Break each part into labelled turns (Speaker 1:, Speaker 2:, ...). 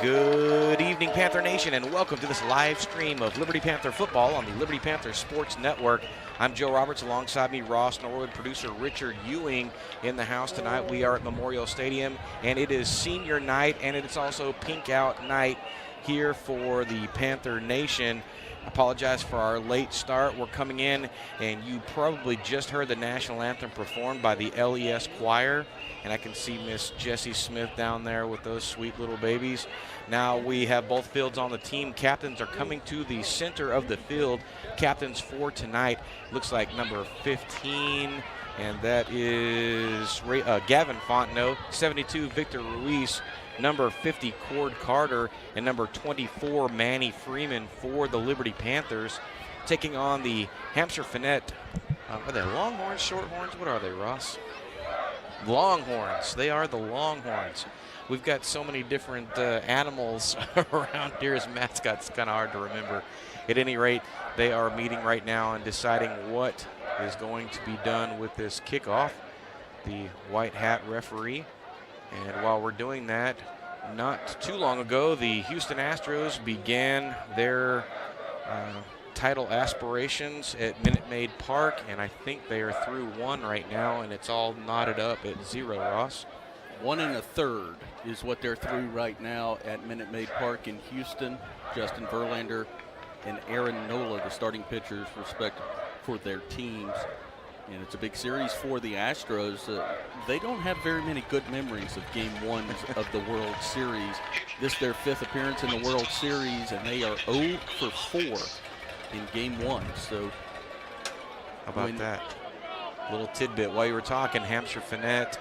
Speaker 1: Good evening, Panther Nation, and welcome to this live stream of Liberty Panther football on the Liberty Panther Sports Network. I'm Joe Roberts, alongside me, Ross Norwood, producer Richard Ewing in the house tonight. We are at Memorial Stadium, and it is senior night, and it's also pink out night here for the Panther Nation. Apologize for our late start. We're coming in, and you probably just heard the national anthem performed by the LES choir. And I can see Miss Jessie Smith down there with those sweet little babies. Now we have both fields on the team. Captains are coming to the center of the field. Captains for tonight looks like number 15, and that is Gavin Fontenot. 72, Victor Ruiz. Number 50, Cord Carter, and number 24, Manny Freeman for the Liberty Panthers, taking on the Hamshire-Fanett. Are they Longhorns, Shorthorns? What are they, Ross? Longhorns. They are the Longhorns. We've got so many different animals around here as mascots. It's kind of hard to remember. At any rate, they are meeting right now and deciding what is going to be done with this kickoff. The white hat referee. And while we're doing that, not too long ago, the Houston Astros began their title aspirations at Minute Maid Park, and I think they are through one right now, and it's all knotted up at 0, Ross.
Speaker 2: 1 1/3 is what they're through right now at Minute Maid Park in Houston. Justin Verlander and Aaron Nola, the starting pitchers, respective for their teams. And it's a big series for the Astros. They don't have very many good memories of Game 1 of the World Series. This is their 5th appearance in the World Series, and they are 0 for 4 in Game 1. So,
Speaker 1: how about that? Little tidbit while you were talking, Hamshire-Fanett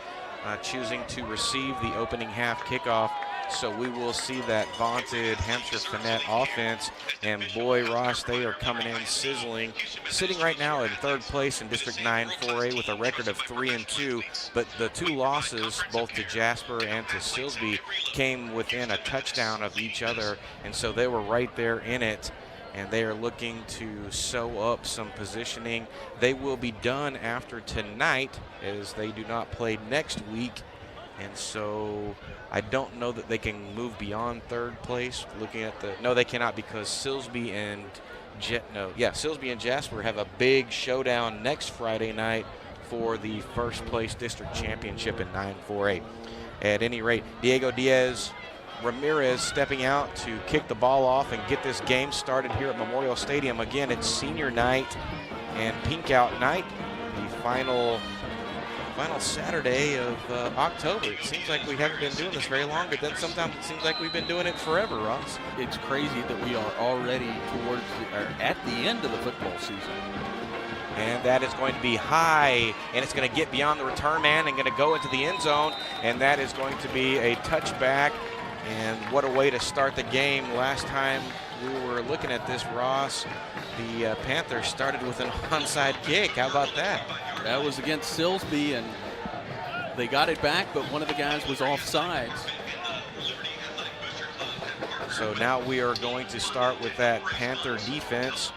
Speaker 1: choosing to receive the opening half kickoff. So we will see that vaunted Hamshire-Fanett offense. And boy, Ross, they are coming in sizzling. Sitting right now in 3rd place in District 9 4A with a record of 3-2. But the 2 losses, both to Jasper and to Silsbee, came within a touchdown of each other. And so they were right there in it. And they are looking to sew up some positioning. They will be done after tonight, as they do not play next week. And so I don't know that they can move beyond 3rd place. Looking at no, they cannot, because Silsbee and Silsbee and Jasper have a big showdown next Friday night for the 1st place district championship in 9 4A. At any rate, Diego Diaz Ramirez stepping out to kick the ball off and get this game started here at Memorial Stadium. Again, it's senior night and pink out night, the final Saturday of October. It seems like we haven't been doing this very long, but then sometimes it seems like we've been doing it forever, Ross.
Speaker 2: It's crazy that we are already at the end of the football season.
Speaker 1: And that is going to be high, and it's going to get beyond the return man and going to go into the end zone, and that is going to be a touchback. And what a way to start the game. Last time we were looking at this, Ross, the Panthers started with an onside kick. How about that?
Speaker 2: That was against Silsbee, and they got it back, but one of the guys was offsides.
Speaker 1: So now we are going to start with that Panther defense,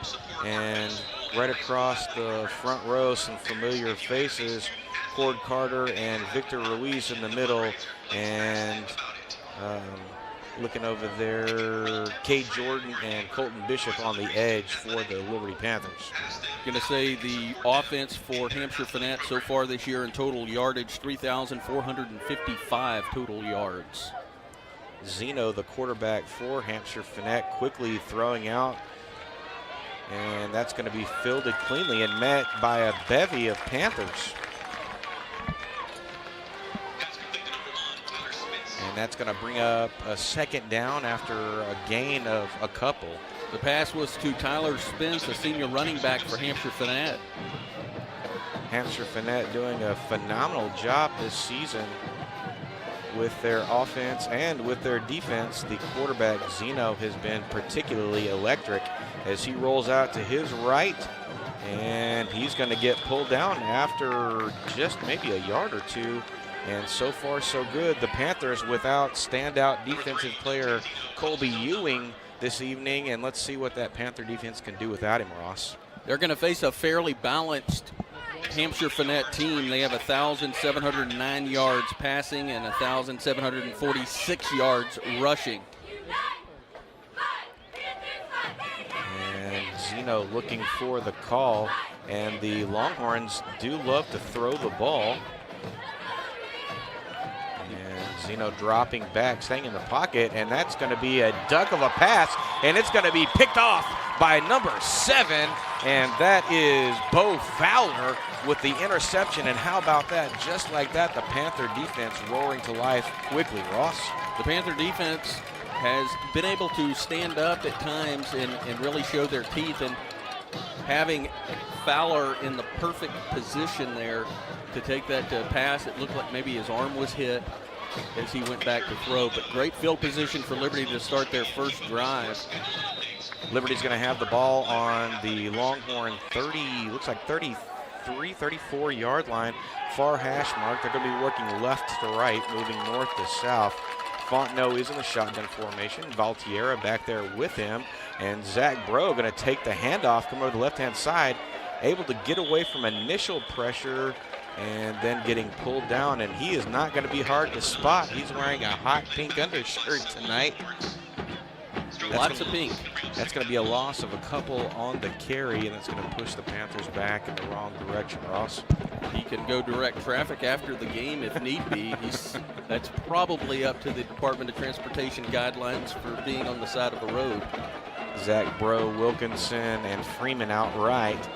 Speaker 1: and right across the front row, some familiar faces, Cord Carter and Victor Ruiz in the middle, and looking over there, Cade Jordan and Colton Bishop on the edge for the Liberty Panthers.
Speaker 2: Going to say the offense for Hamshire-Fanett so far this year in total yardage, 3,455 total yards.
Speaker 1: Zeno, the quarterback for Hamshire-Fanett, quickly throwing out, and that's going to be fielded cleanly and met by a bevy of Panthers. And that's going to bring up a 2nd down after a gain of a couple.
Speaker 2: The pass was to Tyler Spence, a senior running back for Hamshire-Fanett.
Speaker 1: Hamshire-Fanett doing a phenomenal job this season with their offense and with their defense. The quarterback, Zeno, has been particularly electric as he rolls out to his right, and he's going to get pulled down after just maybe a yard or two. And so far, so good. The Panthers without standout defensive player Colby Ewing this evening, and let's see what that Panther defense can do without him, Ross.
Speaker 2: They're going to face a fairly balanced Hamshire-Fanett team. They have 1,709 yards passing and 1,746 yards rushing.
Speaker 1: Zeno looking for the call, and the Longhorns do love to throw the ball. And Zeno dropping back, staying in the pocket, and that's going to be a duck of a pass, and it's going to be picked off by number 7, and that is Bo Fowler with the interception. And how about that? Just like that, the Panther defense roaring to life quickly, Ross.
Speaker 2: The Panther defense has been able to stand up at times and really show their teeth, and having Fowler in the perfect position there to take that pass. It looked like maybe his arm was hit as he went back to throw, but great field position for Liberty to start their first drive.
Speaker 1: Liberty's going to have the ball on the Longhorn 30, looks like 33, 34-yard line, far hash mark. They're going to be working left to right, moving north to south. Fontenot is in the shotgun formation. Valtiera back there with him. And Zach Bro going to take the handoff, come over the left-hand side, able to get away from initial pressure and then getting pulled down. And he is not going to be hard to spot. He's wearing a hot pink undershirt tonight.
Speaker 2: Lots of pink.
Speaker 1: That's going to be a loss of a couple on the carry, and that's going to push the Panthers back in the wrong direction, Ross.
Speaker 2: He can go direct traffic after the game if need be. That's probably up to the Department of Transportation guidelines for being on the side of the road.
Speaker 1: Zach Bro, Wilkinson, and Freeman outright.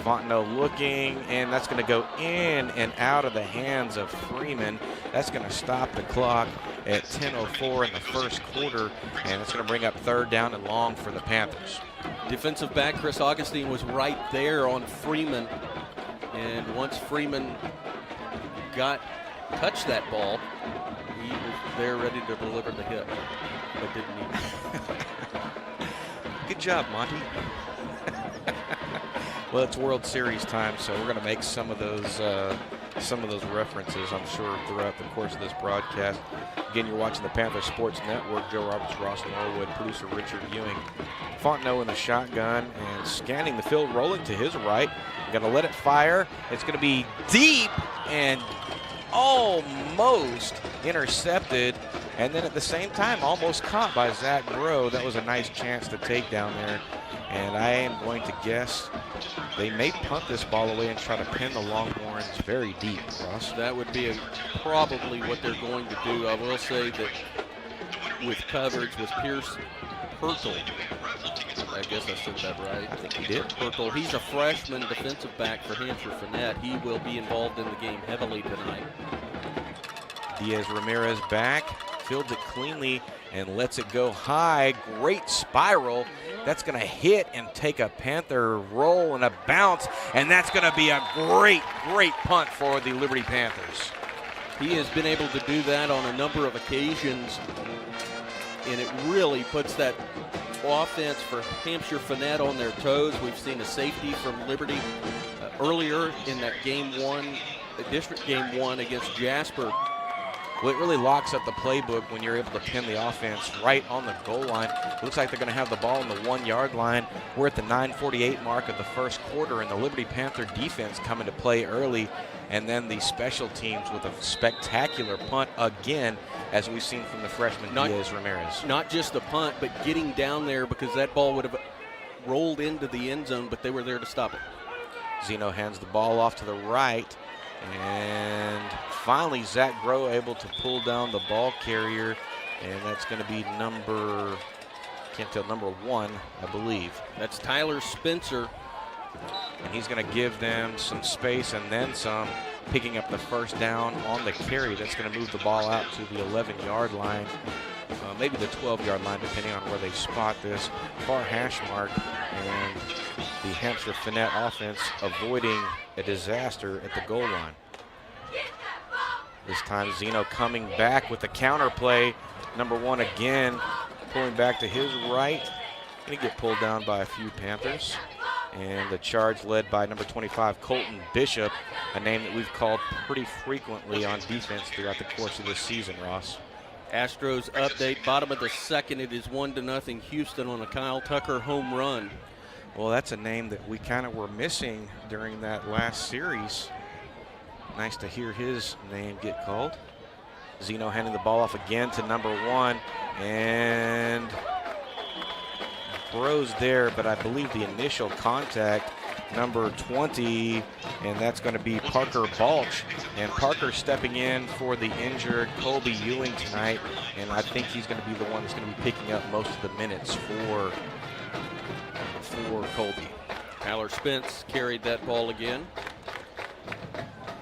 Speaker 1: Fontenot looking, and that's going to go in and out of the hands of Freeman. That's going to stop the clock at 10:04 in the first quarter, and it's going to bring up 3rd down and long for the Panthers.
Speaker 2: Defensive back Chris Augustine was right there on Freeman, and once Freeman touched that ball, he was there ready to deliver the hit, but didn't need it.
Speaker 1: Good job, Monty. Well, it's World Series time, so we're going to make some of those references, I'm sure, throughout the course of this broadcast. Again, you're watching the Panther Sports Network. Joe Roberts, Ross Norwood, producer Richard Ewing. Fontenot in the shotgun and scanning the field, rolling to his right. Going to let it fire. It's going to be deep and almost intercepted, and then at the same time almost caught by Zach Bro. That was a nice chance to take down there, and I am going to guess they may punt this ball away and try to pin the Longhorns very deep, Ross.
Speaker 2: That would be probably what they're going to do. I will say that with coverage with Pierce Hurtle, I guess I said that right.
Speaker 1: I think he did.
Speaker 2: Hurtle, he's a freshman defensive back for Hamshire-Fanett. He will be involved in the game heavily tonight.
Speaker 1: Diaz Ramirez back, fields it cleanly and lets it go high. Great spiral. That's going to hit and take a Panther roll and a bounce, and that's going to be a great, great punt for the Liberty Panthers.
Speaker 2: He has been able to do that on a number of occasions, and it really puts that offense for Hamshire-Fanett on their toes. We've seen a safety from Liberty earlier in that district game one against Jasper.
Speaker 1: Well, it really locks up the playbook when you're able to pin the offense right on the goal line. It looks like they're going to have the ball on the 1-yard line. We're at the 9:48 mark of the first quarter, and the Liberty Panther defense coming to play early, and then the special teams with a spectacular punt again, as we've seen from the freshman Diaz Ramirez.
Speaker 2: Not just the punt, but getting down there, because that ball would have rolled into the end zone, but they were there to stop it.
Speaker 1: Zeno hands the ball off to the right, and finally Zach Bro able to pull down the ball carrier, and that's going to be number 1, I believe.
Speaker 2: That's Tyler Spencer.
Speaker 1: And he's going to give them some space and then some, picking up the first down on the carry. That's going to move the ball out to the 11-yard line, maybe the 12-yard line, depending on where they spot this far hash mark. And the Hamshire-Fanett offense avoiding a disaster at the goal line. This time Zeno coming back with the counter play. Number 1 again, pulling back to his right. Going to get pulled down by a few Panthers. And the charge led by number 25, Colton Bishop, a name that we've called pretty frequently on defense throughout the course of this season, Ross.
Speaker 2: Astros update, bottom of the second. It is 1-0 Houston on a Kyle Tucker home run.
Speaker 1: Well, that's a name that we kind of were missing during that last series. Nice to hear his name get called. Zeno handing the ball off again to number 1. And Bros there, but I believe the initial contact, number 20, and that's going to be Parker Balch. And Parker stepping in for the injured Colby Ewing tonight, and I think he's going to be the one that's going to be picking up most of the minutes for Colby.
Speaker 2: Tyler Spence carried that ball again.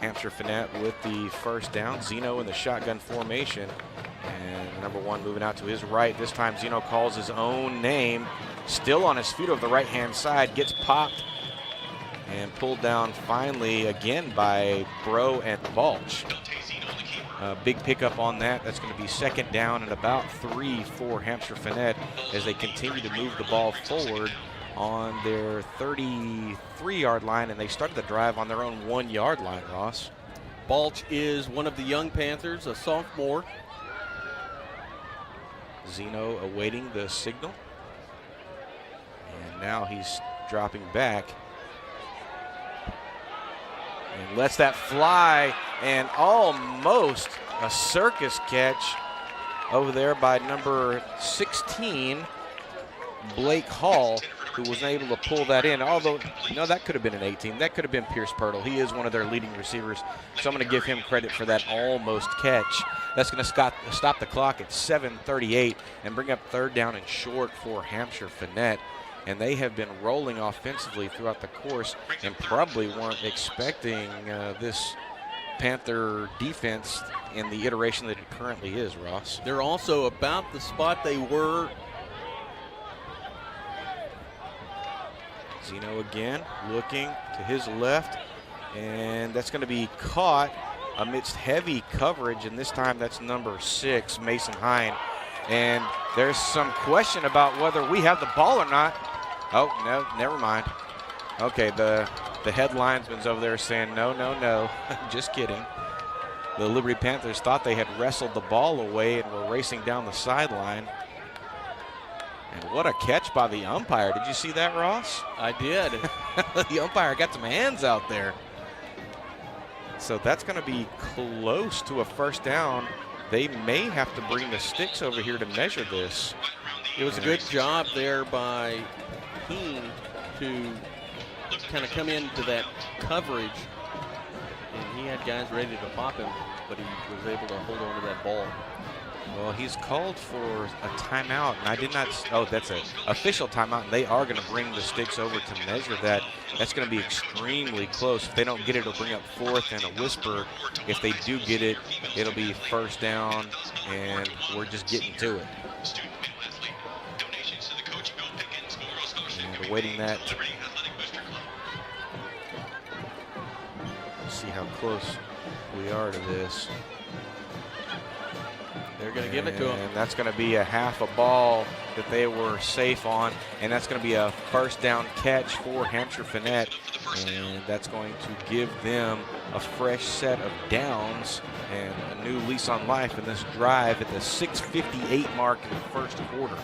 Speaker 1: Hamshire-Fanett with the first down. Zeno in the shotgun formation. And number 1 moving out to his right. This time Zeno calls his own name. Still on his feet over the right-hand side. Gets popped and pulled down finally again by Bro and Balch. Big pickup on that. That's going to be second down and about 3 for Hamshire-Fanett as they continue to move the ball forward on their 33-yard line, and they started the drive on their own 1-yard line, Ross.
Speaker 2: Balch is one of the young Panthers, a sophomore.
Speaker 1: Zeno awaiting the signal. And now he's dropping back. And lets that fly, and almost a circus catch over there by number 16, Blake Hall, who was able to pull that in. Although, no, that could have been an 18. That could have been Pierce Pirtle. He is one of their leading receivers, so I'm going to give him credit for that almost catch. That's going to stop the clock at 7:38 and bring up third down and short for Hamshire-Fanett. And they have been rolling offensively throughout the course and probably weren't expecting this Panther defense in the iteration that it currently is, Ross.
Speaker 2: They're also about the spot they were.
Speaker 1: Zeno again looking to his left, and that's going to be caught amidst heavy coverage, and this time that's number 6, Mason Hine. And there's some question about whether we have the ball or not. Oh, no, never mind. Okay, the head linesman's over there saying, no, no, no. Just kidding. The Liberty Panthers thought they had wrestled the ball away and were racing down the sideline. And what a catch by the umpire. Did you see that, Ross?
Speaker 2: I did.
Speaker 1: The umpire got some hands out there. So that's going to be close to a first down. They may have to bring the sticks over here to measure this.
Speaker 2: It was a good job there by Heen to kind of come into that coverage. And he had guys ready to pop him, but he was able to hold on to that ball.
Speaker 1: Well, he's called for a timeout, and I did not. Oh, that's an official timeout, and they are going to bring the sticks over to measure that. That's going to be extremely close. If they don't get it, it'll bring up fourth and a whisper. If they do get it, it'll be first down, and we're just getting to it. And awaiting that. Let's see how close we are to this.
Speaker 2: They're going to give it to him.
Speaker 1: And that's going to be a half a ball that they were safe on. And that's going to be a first down catch for Hamshire-Fanett. And that's going to give them a fresh set of downs and a new lease on life in this drive at the 6:58 mark in the first quarter.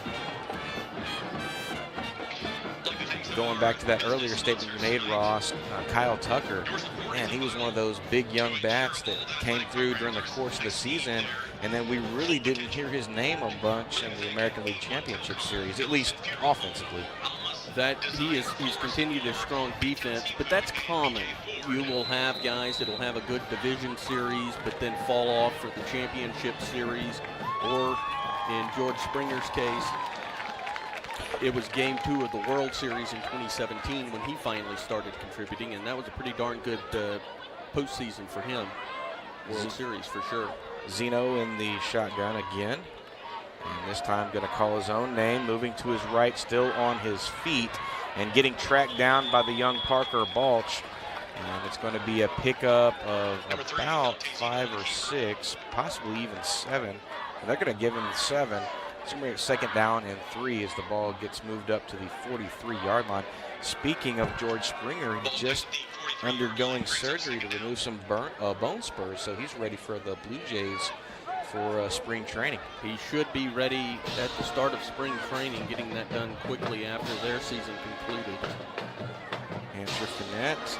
Speaker 1: Going back to that earlier statement you made, Ross, Kyle Tucker, man, he was one of those big young backs that came through during the course of the season, and then we really didn't hear his name a bunch in the American League Championship Series, at least offensively.
Speaker 2: That he's continued a strong defense, but that's common. You will have guys that will have a good division series, but then fall off for the championship series, or in George Springer's case, it was game 2 of the World Series in 2017 when he finally started contributing, and that was a pretty darn good postseason for him. World Series for sure.
Speaker 1: Zeno in the shotgun again, and this time going to call his own name, moving to his right, still on his feet, and getting tracked down by the young Parker Balch. And it's going to be a pickup of about 5 or 6, possibly even 7. And they're going to give him 7. It's going to be a second down and 3 as the ball gets moved up to the 43-yard line. Speaking of George Springer, he's just undergoing surgery to remove some bone spurs, so he's ready for the Blue Jays for spring training.
Speaker 2: He should be ready at the start of spring training, getting that done quickly after their season concluded.
Speaker 1: Hamshire-Fanett.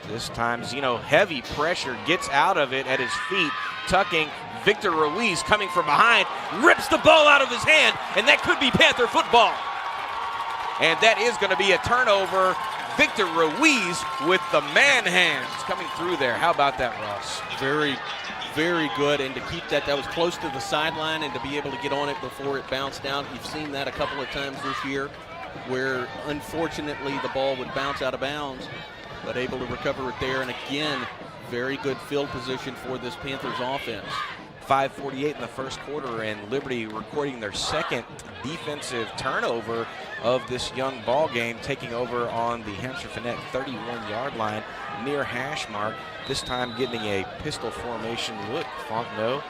Speaker 1: This time Zeno, heavy pressure, gets out of it at his feet, tucking. Victor Ruiz coming from behind, rips the ball out of his hand, and that could be Panther football. and that is going to be a turnover. Victor Ruiz with the man hands coming through there. How about that, Ross?
Speaker 2: Very, very good, and to keep that was close to the sideline, and to be able to get on it before it bounced out. You've seen that a couple of times this year, where unfortunately the ball would bounce out of bounds, but able to recover it there. And again, very good field position for this Panthers offense.
Speaker 1: 5:48 in the first quarter, and Liberty recording their second defensive turnover of this young ball game, taking over on the Hamshire-Fanett 31-yard line near hash mark. This time getting a pistol formation look. Fontenot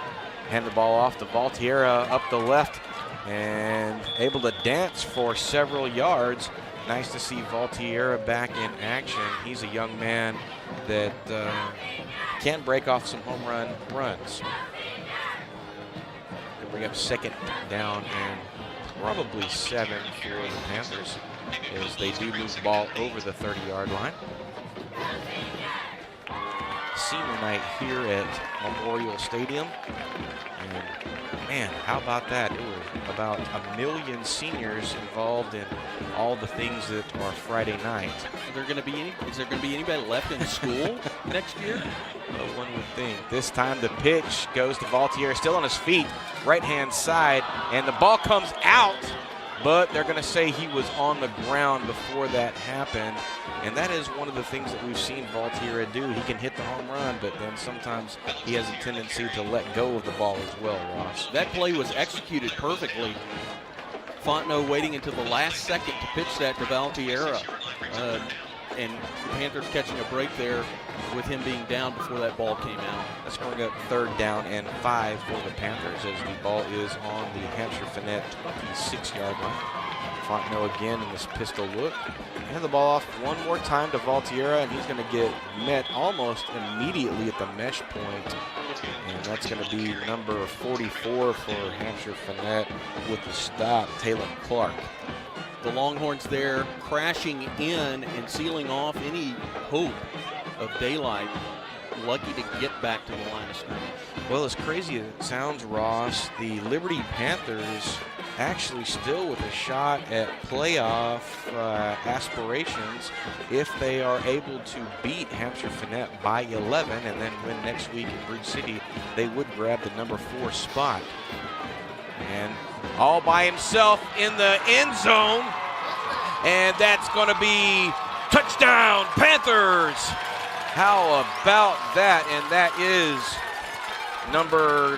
Speaker 1: hand the ball off to Valtierra up the left and able to dance for several yards. Nice to see Valtierra back in action. He's a young man that can break off some home run runs. Bring up second down and probably 7 for the Panthers as they do move the ball over the 30-yard line. Senior night here at Memorial Stadium. And man, how about that? It was about 1 million seniors involved in all the things that are Friday night.
Speaker 2: Is there going to be anybody left in school next year?
Speaker 1: Well, one would think. This time the pitch goes to Valtier, still on his feet, right-hand side, and the ball comes out, but they're going to say he was on the ground before that happened. And that is one of the things that we've seen Valtierra do. He can hit the home run, but then sometimes he has a tendency to let go of the ball as well, Ross.
Speaker 2: That play was executed perfectly. Fontenot waiting until the last second to pitch that to Valtierra. And Panthers catching a break there with him being down before that ball came out.
Speaker 1: That's going up 3rd down and 5 for the Panthers as the ball is on the Hamshire-Fanett 26-yard line. Fontenot again in this pistol look. Hand the ball off one more time to Valtierra, and he's going to get met almost immediately at the mesh point. And that's going to be number 44 for Hamshire-Fanett with the stop, Taylor Clark.
Speaker 2: The Longhorns there crashing in and sealing off any hope of daylight. Lucky to get back to the line of scrimmage.
Speaker 1: Well, as crazy as it sounds, Ross, the Liberty Panthers actually still with a shot at playoff aspirations if they are able to beat Hamshire-Fanett by 11 and then win next week in Bridge City. They would grab the number 4 spot. And all by himself in the end zone, and that's going to be touchdown Panthers. How about that? And that is number,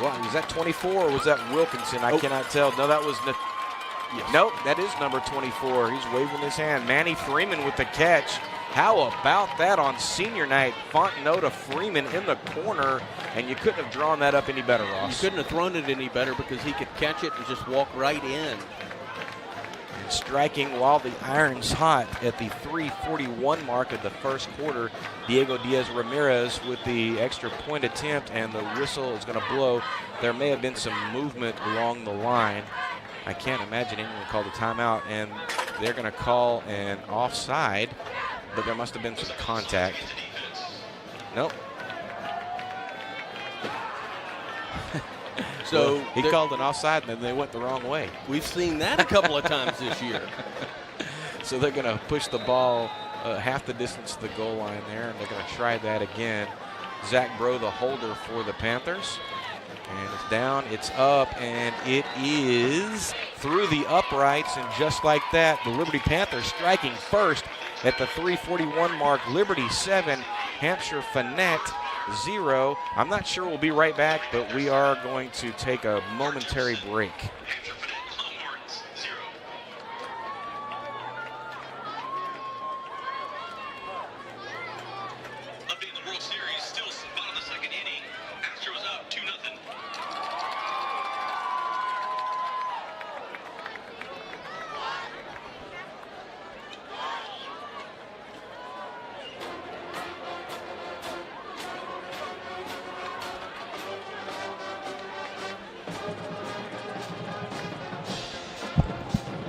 Speaker 1: what, was that 24 or was that Wilkinson? I cannot tell. No, that was, yes. Nope, that is number 24. He's waving his hand. Manny Freeman with the catch. How about that on senior night? Fontenot to Freeman in the corner, and you couldn't have drawn that up any better, Ross.
Speaker 2: You couldn't have thrown it any better because he could catch it and just walk right in.
Speaker 1: And striking while the iron's hot at the 3:41 mark of the first quarter, Diego Diaz-Ramirez with the extra point attempt, and the whistle is going to blow. There may have been some movement along the line. I can't imagine anyone called a timeout, and they're going to call an offside. But there must have been some contact. Nope.
Speaker 2: So
Speaker 1: he called an offside and then they went the wrong way.
Speaker 2: We've seen that a couple of times this year.
Speaker 1: So they're going to push the ball half the distance to the goal line there, and they're going to try that again. Zach Bro, the holder for the Panthers. And it's down, it's up, and it is through the uprights. And just like that, the Liberty Panthers striking first at the 3:41 mark. Liberty 7, Hamshire-Fanett 0. I'm not sure we'll be right back, but we are going to take a momentary break.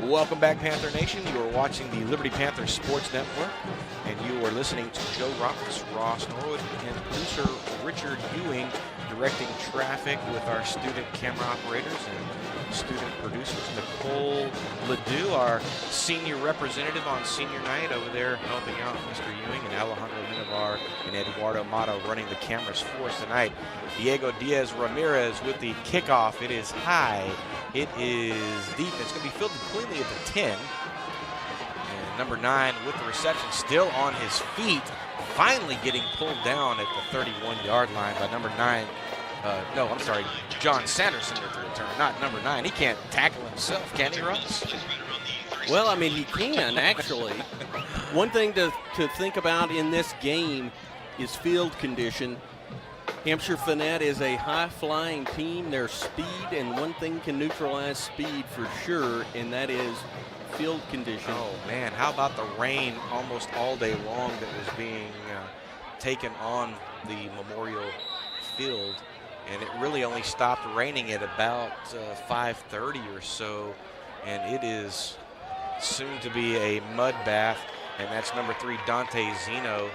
Speaker 1: Welcome back, Panther Nation. You are watching the Liberty Panther Sports Network, and you are listening to Joe Roberts, Ross Norwood, and producer Richard Ewing directing traffic with our student camera operators. And student producers. Nicole Ledoux, our senior representative on Senior Night over there helping out Mr. Ewing, and Alejandro Minovar and Eduardo Mato running the cameras for us tonight. Diego Diaz Ramirez with the kickoff. It is high. It is deep. It's going to be fielded cleanly at the 10. And number 9 with the reception, still on his feet, finally getting pulled down at the 31-yard line by number 9. John Sanderson with the return, not number 9. He can't tackle himself, can he, Russ?
Speaker 2: Well, I mean, he can, actually. One thing to think about in this game is field condition. Hamshire-Fanett is a high-flying team. Their speed, and one thing can neutralize speed for sure, and that is field condition.
Speaker 1: Oh, man, how about the rain almost all day long that was being taken on the Memorial Field? And it really only stopped raining at about 5:30 or so, and it is soon to be a mud bath. And that's number 3, Dante Zeno,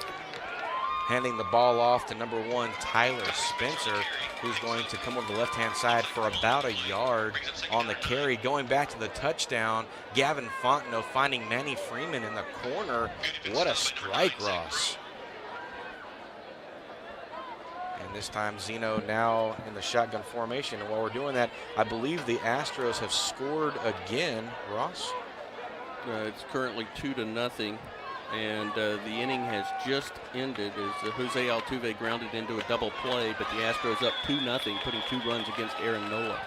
Speaker 1: handing the ball off to number 1, Tyler Spencer, who's going to come over the left-hand side for about a yard on the carry. Going back to the touchdown, Gavin Fontenot finding Manny Freeman in the corner. What a strike, Ross. And this time Zeno now in the shotgun formation. And while we're doing that, I believe the Astros have scored again, Ross?
Speaker 2: It's currently 2-0, and the inning has just ended as Jose Altuve grounded into a double play, but the Astros up 2-0, putting 2 runs against Aaron Nola.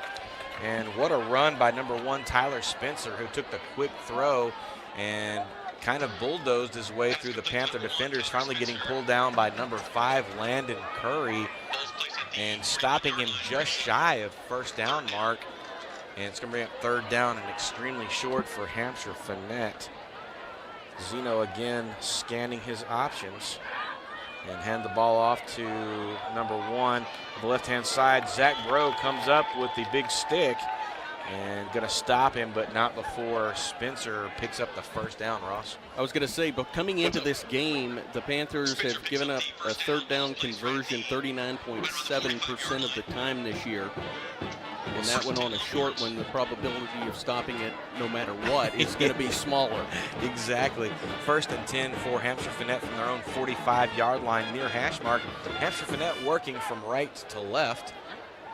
Speaker 1: And what a run by number 1, Tyler Spencer, who took the quick throw and kind of bulldozed his way through the Panther defenders, finally getting pulled down by number 5, Landon Curry, and stopping him just shy of first down mark. And it's going to bring up 3rd down and extremely short for Hamshire-Fanett. Zeno again scanning his options and hand the ball off to number 1 on the left-hand side. Zach Bro comes up with the big stick and going to stop him, but not before Spencer picks up the first down, Ross.
Speaker 2: I was going to say, but coming into this game, the Panthers have given up a 3rd down conversion 39.7% of the time this year. And that one on a short one, the probability of stopping it no matter what is going to be smaller.
Speaker 1: Exactly. 1st and 10 for Hamshire-Fanett from their own 45-yard line near hash mark. Hamshire-Fanett working from right to left.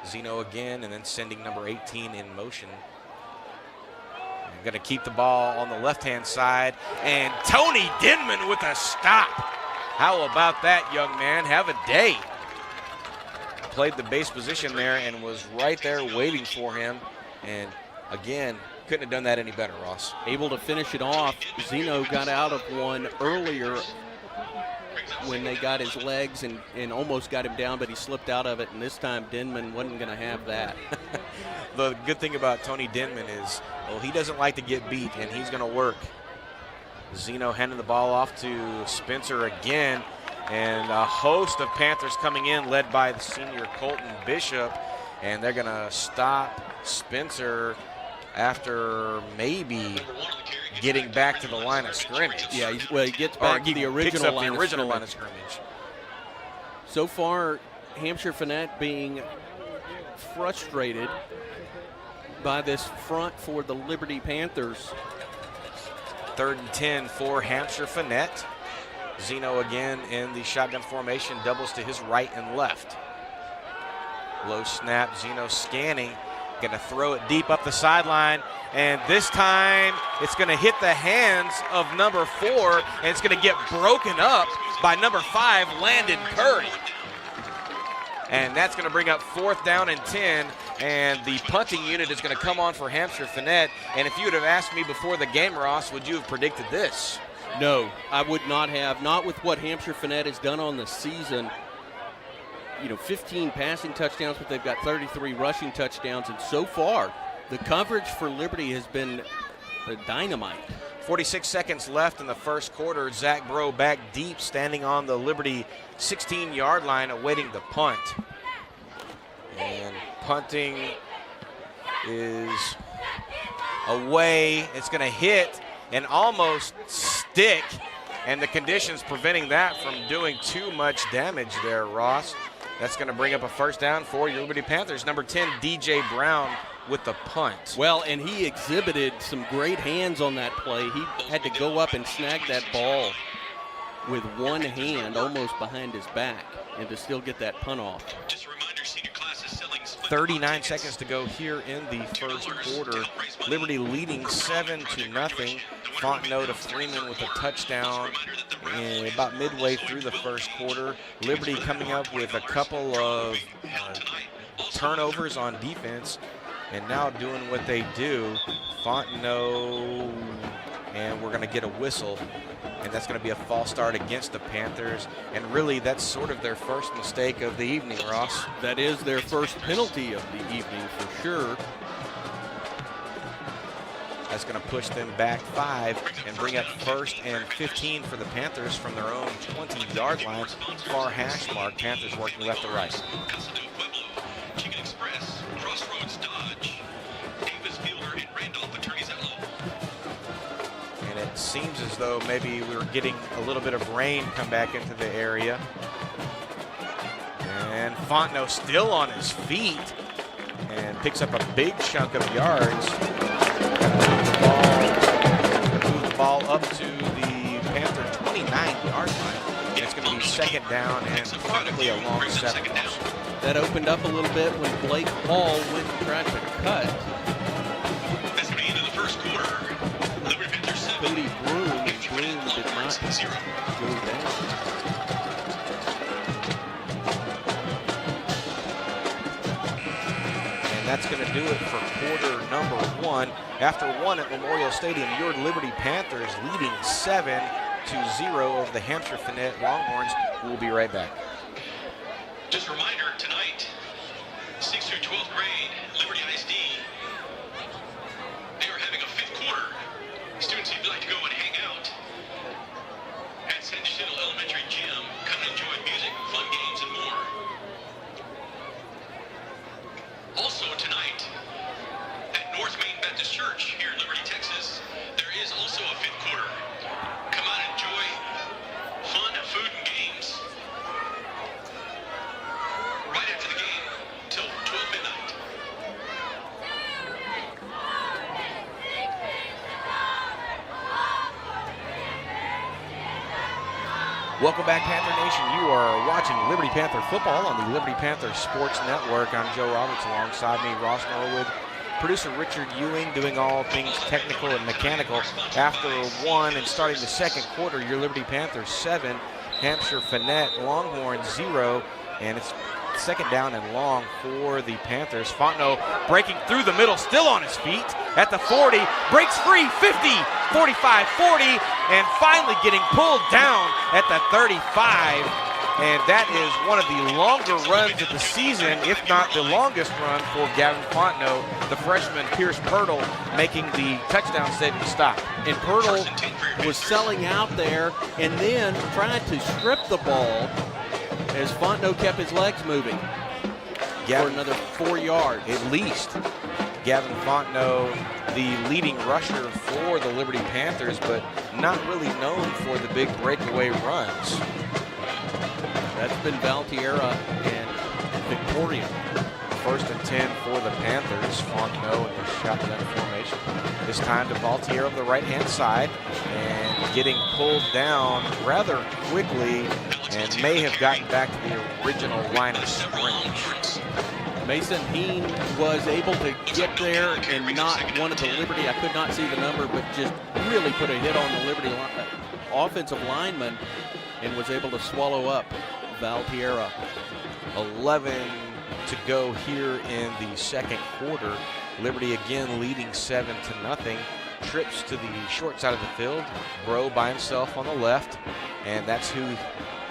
Speaker 1: Zeno again, and then sending number 18 in motion. Going to keep the ball on the left-hand side, and Tony Denman with a stop. How about that, young man? Have a day. Played the base position there and was right there waiting for him, and again, couldn't have done that any better, Ross.
Speaker 2: Able to finish it off. Zeno got out of one earlier when they got his legs and almost got him down, but he slipped out of it, and this time Denman wasn't going to have that.
Speaker 1: The good thing about Tony Denman is, well, he doesn't like to get beat, and he's going to work. Zeno handing the ball off to Spencer again, and a host of Panthers coming in, led by the senior Colton Bishop, and they're going to stop Spencer after maybe getting back to the line of scrimmage.
Speaker 2: Yeah, he gets back to the original line of scrimmage. So far, Hamshire-Fanett being frustrated by this front for the Liberty Panthers.
Speaker 1: 3rd and 10 for Hamshire-Fanett. Zeno again in the shotgun formation, doubles to his right and left. Low snap, Zeno scanning. Going to throw it deep up the sideline, and this time it's going to hit the hands of number 4, and it's going to get broken up by number 5, Landon Curry. And that's going to bring up 4th down and 10, and the punting unit is going to come on for Hamshire-Fanett. And if you would have asked me before the game, Ross, would you have predicted this?
Speaker 2: No, I would not have. Not with what Hamshire-Fanett has done on the season. 15 passing touchdowns, but they've got 33 rushing touchdowns. And so far, the coverage for Liberty has been dynamite.
Speaker 1: 46 seconds left in the first quarter. Zach Bro back deep, standing on the Liberty 16-yard line, awaiting the punt. And punting is away. It's going to hit and almost stick, and the conditions preventing that from doing too much damage there, Ross. That's going to bring up a 1st down for your Liberty Panthers. Number 10, DJ Brown with the punt.
Speaker 2: Well, and he exhibited some great hands on that play. He had to go up and snag that ball with one hand almost behind his back and to still get that punt off.
Speaker 3: Just a reminder, senior class is selling
Speaker 1: 39 seconds to go here in the first quarter. Liberty leading 7-0. Fontenot to Freeman with a touchdown about midway through the first quarter. Liberty coming up with a couple of turnovers on defense and now doing what they do. Fontenot, and we're going to get a whistle, and that's going to be a false start against the Panthers. And really, that's sort of their first mistake of the evening, Ross.
Speaker 2: That is their first penalty of the evening for sure.
Speaker 1: That's going to push them back 5 and bring up 1st and 15 for the Panthers from their own 20-yard line. Far hash mark. Panthers working left to right. And it seems as though maybe we were getting a little bit of rain come back into the area. And Fontenot still on his feet and picks up a big chunk of yards. Move the ball up to the Panther 29-yard line. And it's going to be 2nd down and probably a long 7.
Speaker 2: That opened up a little bit when Blake Hall went and tried to cut.
Speaker 3: That's going to be into the first quarter. Liberty Panthers 7.
Speaker 2: Cody Broom, and Broom did not go down.
Speaker 1: That's going to do it for quarter number 1. After 1 at Memorial Stadium, your Liberty Panthers leading 7-0 over the Hamshire-Fanett Longhorns. We'll be right back.
Speaker 3: Just a reminder, tonight, 6th through 12th grade, Liberty ISD, they are having a 5th quarter. Students, if you'd like to go and hang out at San Jacinto Elementary Gym, come and enjoy music, fun games, and more. Also tonight, at North Main Baptist Church here in Liberty, Texas, there is also a 5th quarter. Come out and enjoy fun, food, and games right after the game till 12 midnight.
Speaker 1: Welcome back, Panther Nation. You are watching Liberty Panther football on the Liberty Panther Sports Network. I'm Joe Roberts, alongside me, Ross Norwood, producer Richard Ewing, doing all things technical and mechanical. After 1 and starting the second quarter, your Liberty Panthers 7, Hamshire-Fanett Longhorns 0, and it's 2nd down and long for the Panthers. Fontenot breaking through the middle, still on his feet at the 40, breaks free, 50, 45, 40, and finally getting pulled down at the 35. And that is one of the longer runs of the season, if not the longest run for Gavin Fontenot. The freshman Pierce Pirtle making the touchdown-saving stop.
Speaker 2: And Pirtle was selling out there and then tried to strip the ball as Fontenot kept his legs moving for another 4 yards.
Speaker 1: At least. Gavin Fontenot, the leading rusher for the Liberty Panthers, but not really known for the big breakaway runs.
Speaker 2: That's been Valtierra and Victoria.
Speaker 1: 1st and 10 for the Panthers. Fontenot in the shotgun formation. This time to Valtierra on the right-hand side and getting pulled down rather quickly and may have gotten back to the original line of scrimmage.
Speaker 2: Mason Heen was able to get there and not one of the Liberty, I could not see the number, but just really put a hit on the Liberty offensive lineman and was able to swallow up Valtierra.
Speaker 1: 11 to go here in the second quarter. Liberty again leading 7-0. Trips to the short side of the field. Bro by himself on the left, and that's who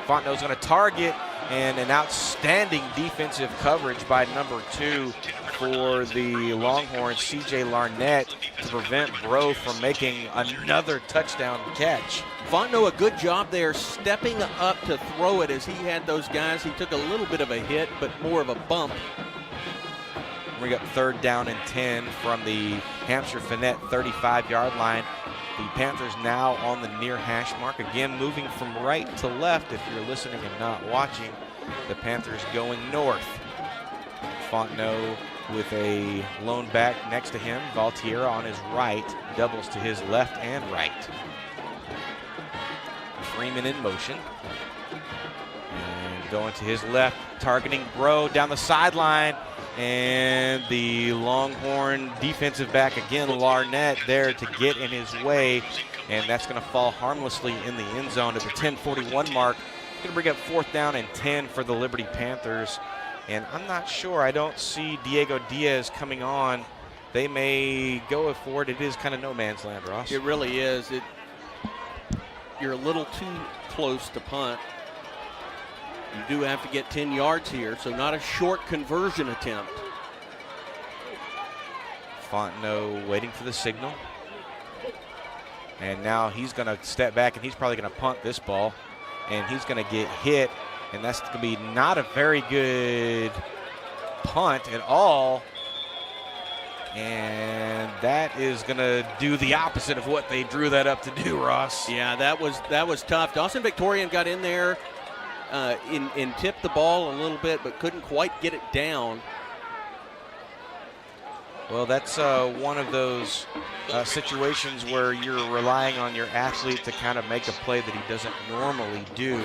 Speaker 1: Fontenot's going to target, and an outstanding defensive coverage by number 2 for the Longhorns, C.J. Larnett, to prevent Bro from making another touchdown catch.
Speaker 2: Fontenot, a good job there, stepping up to throw it as he had those guys. He took a little bit of a hit, but more of a bump.
Speaker 1: We got 3rd down and 10 from the Hamshire-Fanett 35-yard line. The Panthers now on the near hash mark, again moving from right to left if you're listening and not watching. The Panthers going north. Fontenot with a lone back next to him. Valtiera on his right, doubles to his left and right. Freeman in motion. And going to his left, targeting Bro down the sideline. And the Longhorn defensive back again, Larnett, there to get in his way. And that's going to fall harmlessly in the end zone at the 10:41 mark. Going to bring up 4th down and 10 for the Liberty Panthers. And I'm not sure. I don't see Diego Diaz coming on. They may go for it. It is kind of no man's land, Ross.
Speaker 2: It really is. You're a little too close to punt. You do have to get 10 yards here, so not a short conversion attempt.
Speaker 1: Fontenot waiting for the signal. And now he's going to step back, and he's probably going to punt this ball. And he's going to get hit, and that's going to be not a very good punt at all. And that is going to do the opposite of what they drew that up to do, Ross.
Speaker 2: Yeah, that was tough. Dawson Victorian got in there and tipped the ball a little bit, but couldn't quite get it down.
Speaker 1: Well, that's one of those situations where you're relying on your athlete to kind of make a play that he doesn't normally do.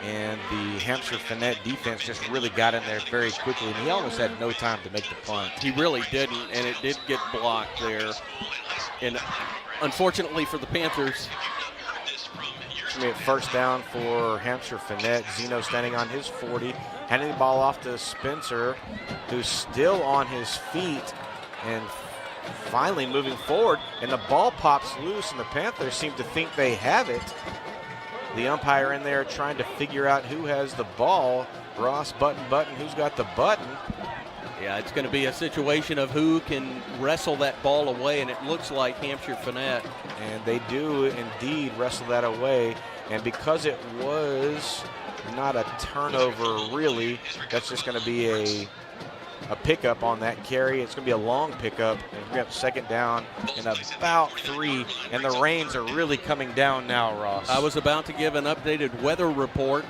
Speaker 1: And the Hamshire-Fanett defense just really got in there very quickly, and he almost had no time to make the punt.
Speaker 2: He really didn't, and it did get blocked there. And unfortunately for the Panthers,
Speaker 1: it's going to be a 1st down for Hamshire-Fanett. Zeno standing on his 40, handing the ball off to Spencer, who's still on his feet and finally moving forward. And the ball pops loose, and the Panthers seem to think they have it. The umpire in there trying to figure out who has the ball. Ross, button, who's got the button?
Speaker 2: Yeah, it's going to be a situation of who can wrestle that ball away, and it looks like Hamshire-Fanett.
Speaker 1: And they do indeed wrestle that away. And because it was not a turnover, really, that's just going to be a pickup on that carry. It's going to be a long pickup, and we have 2nd down and about 3, and the rains are really coming down now, Ross.
Speaker 2: I was about to give an updated weather report.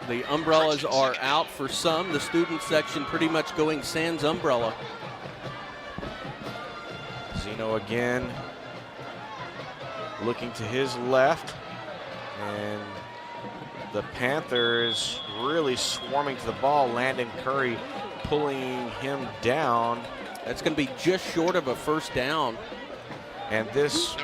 Speaker 2: The umbrellas are out for some. The student section pretty much going sans umbrella.
Speaker 1: Zeno again looking to his left, and the Panthers really swarming to the ball. Landon Curry pulling him down.
Speaker 2: That's going to be just short of a 1st down.
Speaker 1: And this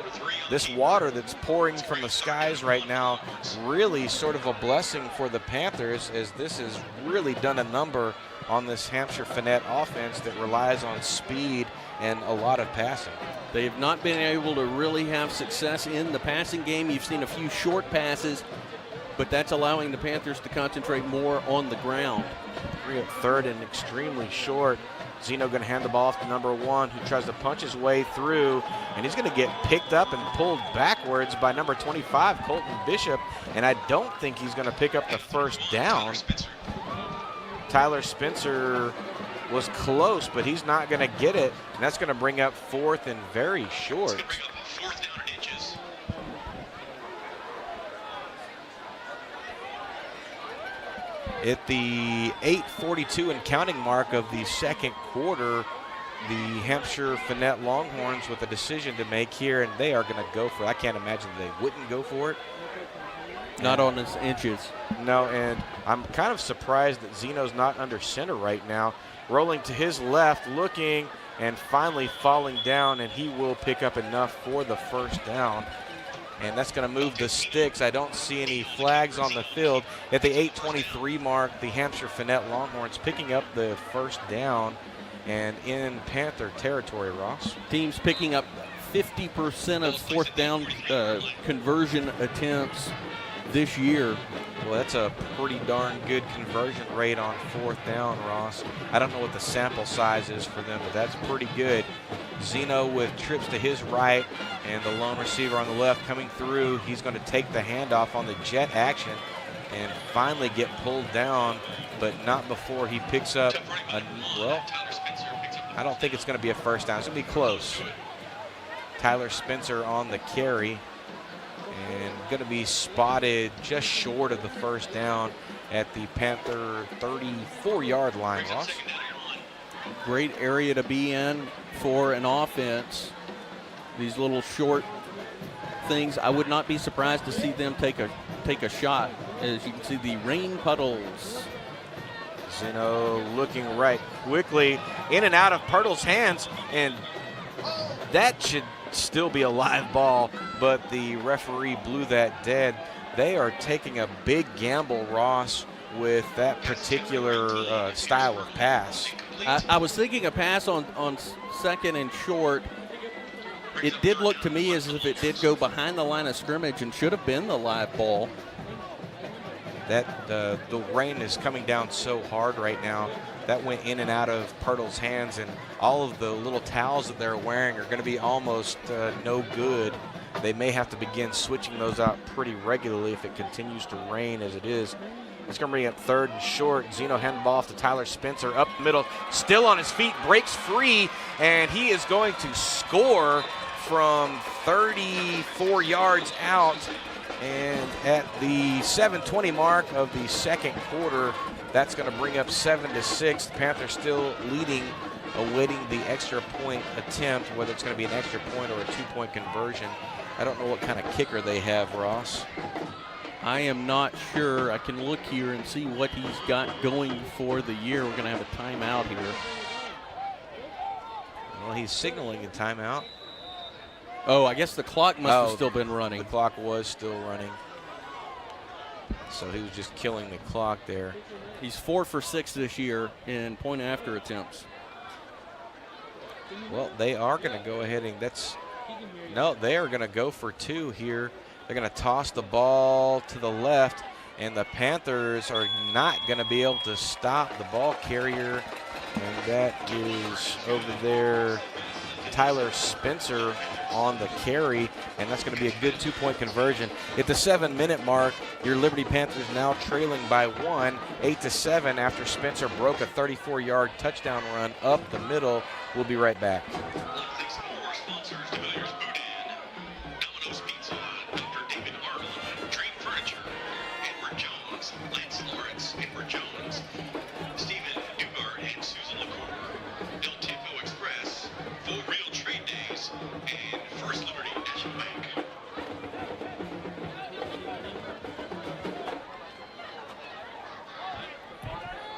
Speaker 1: water that's pouring from the skies right now, really sort of a blessing for the Panthers, as this has really done a number on this Hamshire-Fanett offense that relies on speed and a lot of passing.
Speaker 2: They have not been able to really have success in the passing game. You've seen a few short passes, but that's allowing the Panthers to concentrate more on the ground.
Speaker 1: 3rd and extremely short. Zeno going to hand the ball off to number 1, who tries to punch his way through, and he's going to get picked up and pulled backwards by number 25, Colton Bishop, and I don't think he's going to pick up the 1st down. Tyler Spencer was close, but he's not going to get it, and that's going to bring up 4th and very short. At the 8:42 and counting mark of the 2nd quarter, the Hamshire-Fanett Longhorns with a decision to make here, and they are going to go for it. I can't imagine they wouldn't go for it.
Speaker 2: Not on his inches.
Speaker 1: No, and I'm kind of surprised that Zeno's not under center right now. Rolling to his left, looking, and finally falling down, and he will pick up enough for the 1st down. And that's going to move the sticks. I don't see any flags on the field. At the 8:23 mark, the Hamshire-Fanett Longhorns picking up the 1st down and in Panther territory, Ross.
Speaker 2: Teams picking up 50% of 4th down conversion attempts this year.
Speaker 1: Well, that's a pretty darn good conversion rate on 4th down, Ross. I don't know what the sample size is for them, but that's pretty good. Zeno with trips to his right, and the lone receiver on the left coming through. He's going to take the handoff on the jet action and finally get pulled down, but not before he picks up well, I don't think it's going to be a 1st down. It's going to be close. Tyler Spencer on the carry. and going to be spotted just short of the first down at the Panther 34-yard line, Ross.
Speaker 2: Great area to be in for an offense. These little short things, I would not be surprised to see them take a shot. As you can see, the rain puddles.
Speaker 1: Zeno looking right quickly in and out of Pirtle's hands, and that should still be a live ball, but the referee blew that dead. They are taking a big gamble, Ross, with that particular style of pass.
Speaker 2: I was thinking a pass on second and short. It did look to me as if it did go behind the line of scrimmage and should have been the live ball.
Speaker 1: That the rain is coming down so hard right now. That went in and out of Pirtle's hands, and all of the little towels that they're wearing are going to be almost no good. They may have to begin switching those out pretty regularly if it continues to rain as it is. It's going to bring up 3rd and short. Zeno hand the ball off to Tyler Spencer up the middle, still on his feet, breaks free, and he is going to score from 34 yards out. And at the 7:20 mark of the second quarter, that's going to bring up 7-6. The Panthers still leading, awaiting the extra point attempt, whether it's going to be an extra point or a 2-point conversion. I don't know what kind of kicker they have, Ross.
Speaker 2: I am not sure. I can look here and see what he's got going for the year. We're going to have a timeout here.
Speaker 1: Well, he's signaling a timeout.
Speaker 2: Oh, I guess the clock must have still been running.
Speaker 1: The clock was still running. So he was just killing the clock there.
Speaker 2: He's 4 for 6 this year in point after attempts.
Speaker 1: Well, they are going to go ahead and they are going to go for 2 here. They're going to toss the ball to the left, and the Panthers are not going to be able to stop the ball carrier. And that is over there, Tyler Spencer on the carry, and that's going to be a good 2-point conversion. At the 7-minute mark, your Liberty Panthers now trailing by 1, 8-7, after Spencer broke a 34-yard touchdown run up the middle. We'll be right back.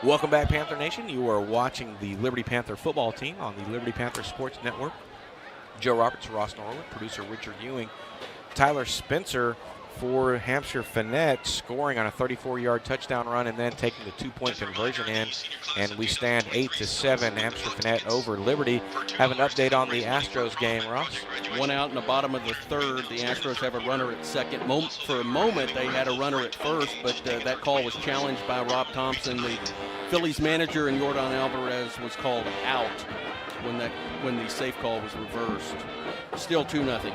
Speaker 1: Welcome back, Panther Nation. You are watching the Liberty Panther football team on the Liberty Panther Sports Network. Joe Roberts, Ross Norwood, producer Richard Ewing. Tyler Spencer for Hamshire-Fanett scoring on a 34-yard touchdown run and then taking the 2-point conversion in. And we stand 8-7, Hamshire-Fanett over Liberty. Have an update on the Astros game, Ross.
Speaker 2: 1 out in the bottom of the 3rd. The Astros have a runner at second. For a moment, they had a runner at first, but that call was challenged by Rob Thompson. The Phillies manager and Yordan Alvarez was called out when the safe call was reversed. Still 2-0.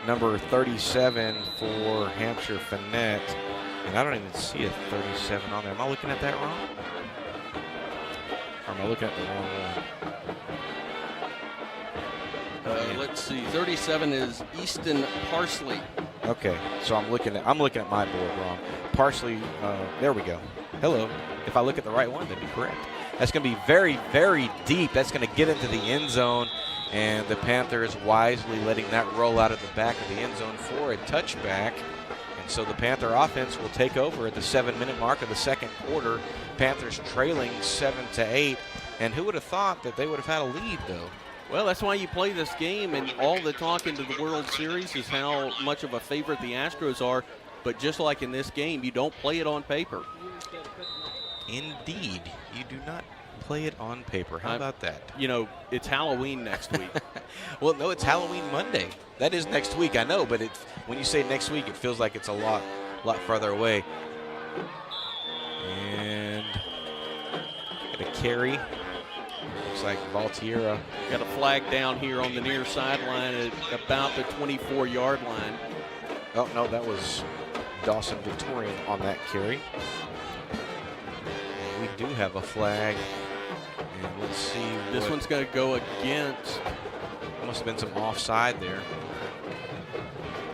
Speaker 1: Number 37 for Hamshire-Fanett, and I don't even see a 37 on there. Am I looking at that wrong? Or am I looking at the wrong one?
Speaker 2: Let's see. 37 is Easton Parsley.
Speaker 1: Okay, so I'm looking at my board wrong. Parsley. There we go. Hello. If I look at the right one, that'd be correct. That's going to be very, very deep. That's going to get into the end zone. And the Panthers wisely letting that roll out of the back of the end zone for a touchback. And so the Panther offense will take over at the 7-minute mark of the second quarter. Panthers trailing 7-8. And who would have thought that they would have had a lead, though?
Speaker 2: Well, that's why you play this game, and all the talk into the World Series is how much of a favorite the Astros are. But just like in this game, you don't play it on paper.
Speaker 1: Indeed, you do not play it on paper. How about that?
Speaker 2: You know, it's Halloween next week.
Speaker 1: Well, no, it's Halloween Monday. That is next week, I know, but when you say next week, it feels like it's a lot farther away. And got a carry. Looks like Valtiera.
Speaker 2: Got a flag down here on the near sideline at about the 24-yard line.
Speaker 1: Oh, no, that was Dawson Victorian on that carry. And we do have a flag. And let's see.
Speaker 2: This one's going to go against.
Speaker 1: Must have been some offside there.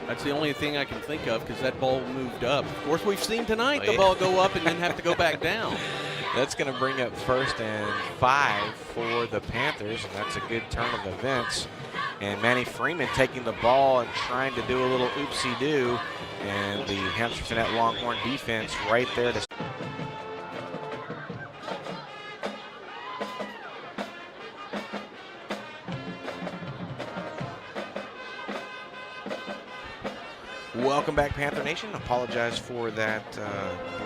Speaker 2: That's the only thing I can think of because that ball moved up. Of course, we've seen tonight
Speaker 1: Oh,
Speaker 2: the ball go up and then have to go back down.
Speaker 1: That's going to bring up 1st and 5 for the Panthers, and that's a good turn of events. And Manny Freeman taking the ball and trying to do a little oopsie-doo, and the Hamshire-Fanett Longhorn defense right there to Welcome back, Panther Nation. Apologize for that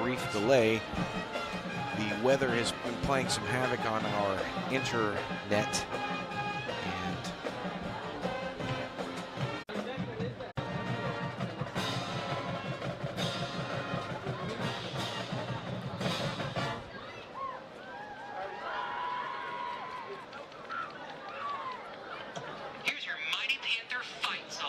Speaker 1: brief delay. The weather has been playing some havoc on our internet.
Speaker 3: Here's your Mighty Panther fight song.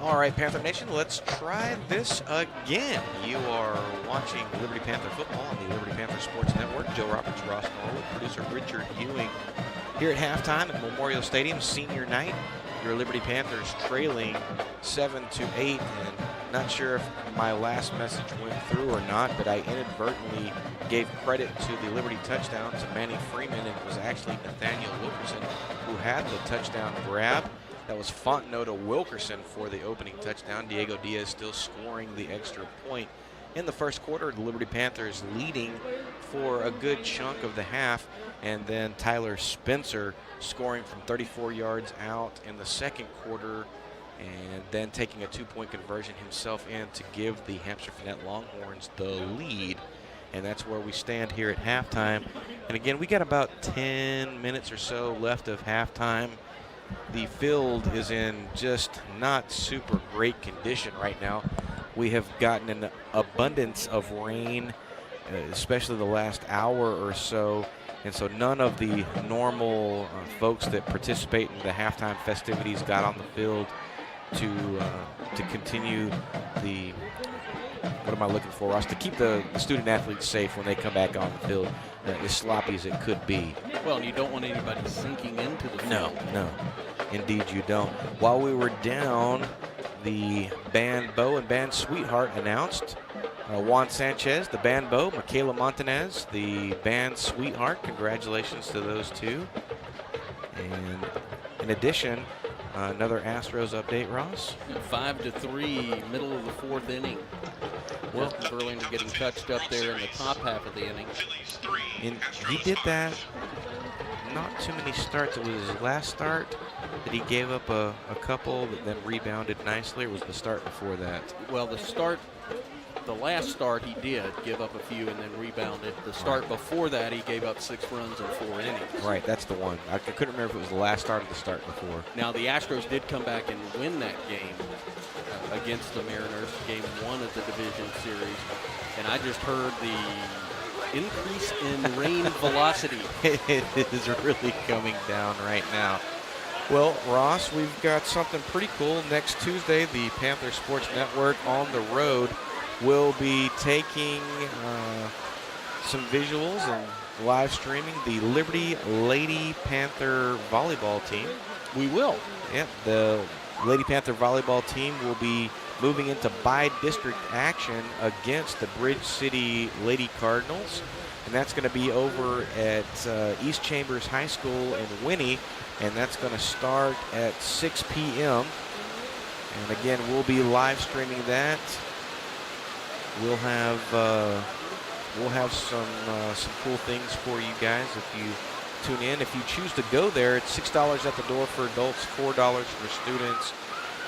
Speaker 1: All right, Panther Nation, let's try this again. You are watching Liberty Panther football on the Liberty Panther Sports Network. Joe Roberts, Ross Norwood, producer Richard Ewing here at halftime at Memorial Stadium, Senior Night. Your Liberty Panthers trailing 7-8, and not sure if my last message went through or not, but I inadvertently gave credit to the Liberty touchdown to Manny Freeman, and it was actually Nathaniel Wilkerson who had the touchdown grab. That was Fontenot to Wilkerson for the opening touchdown. Diego Diaz still scoring the extra point. In the first quarter, the Liberty Panthers leading for a good chunk of the half, and then Tyler Spencer scoring from 34 yards out in the second quarter, and then taking a two-point conversion himself in to give the Hamshire-Fanett Longhorns the lead. And that's where we stand here at halftime. And again, we got about 10 minutes or so left of halftime. The field is in just not super great condition right now. We have gotten an abundance of rain, especially the last hour or so. And so none of the normal folks that participate in the halftime festivities got on the field to continue the, what am I looking for, Ross? To keep the student athletes safe when they come back on the field, as sloppy as it could be.
Speaker 2: Well, you don't want anybody sinking into the field.
Speaker 1: No, indeed you don't. While we were down, the band Beau and band Sweetheart announced Juan Sanchez, the band Beau, Michaela Montanez, the band Sweetheart. Congratulations to those two. And in addition, another Astros update, Ross.
Speaker 2: 5-3, middle of the fourth inning. Well, Verlander getting touched up there in the top half of the inning.
Speaker 1: And he did that not too many starts. It was his last start that he gave up a couple that then rebounded nicely, or was the start before that?
Speaker 2: Well, the last start he did give up a few and then rebounded. The start before that, he gave up 6 runs in 4 innings.
Speaker 1: Right, that's the one. I couldn't remember if it was the last start or the start before.
Speaker 2: Now, the Astros did come back and win that game against the Mariners, game 1 of the division series. And I just heard the increase in rain velocity.
Speaker 1: It is really coming down right now. Well, Ross, we've got something pretty cool. Next Tuesday, the Panther Sports Network on the road will be taking some visuals and live streaming the Liberty Lady Panther volleyball team.
Speaker 2: We will.
Speaker 1: Yep, the Lady Panther volleyball team will be moving into bi-district action against the Bridge City Lady Cardinals. And that's going to be over at East Chambers High School in Winnie. And that's going to start at 6 p.m. And again, we'll be live streaming that. We'll have some cool things for you guys if you tune in. If you choose to go there, it's $6 at the door for adults, $4 for students.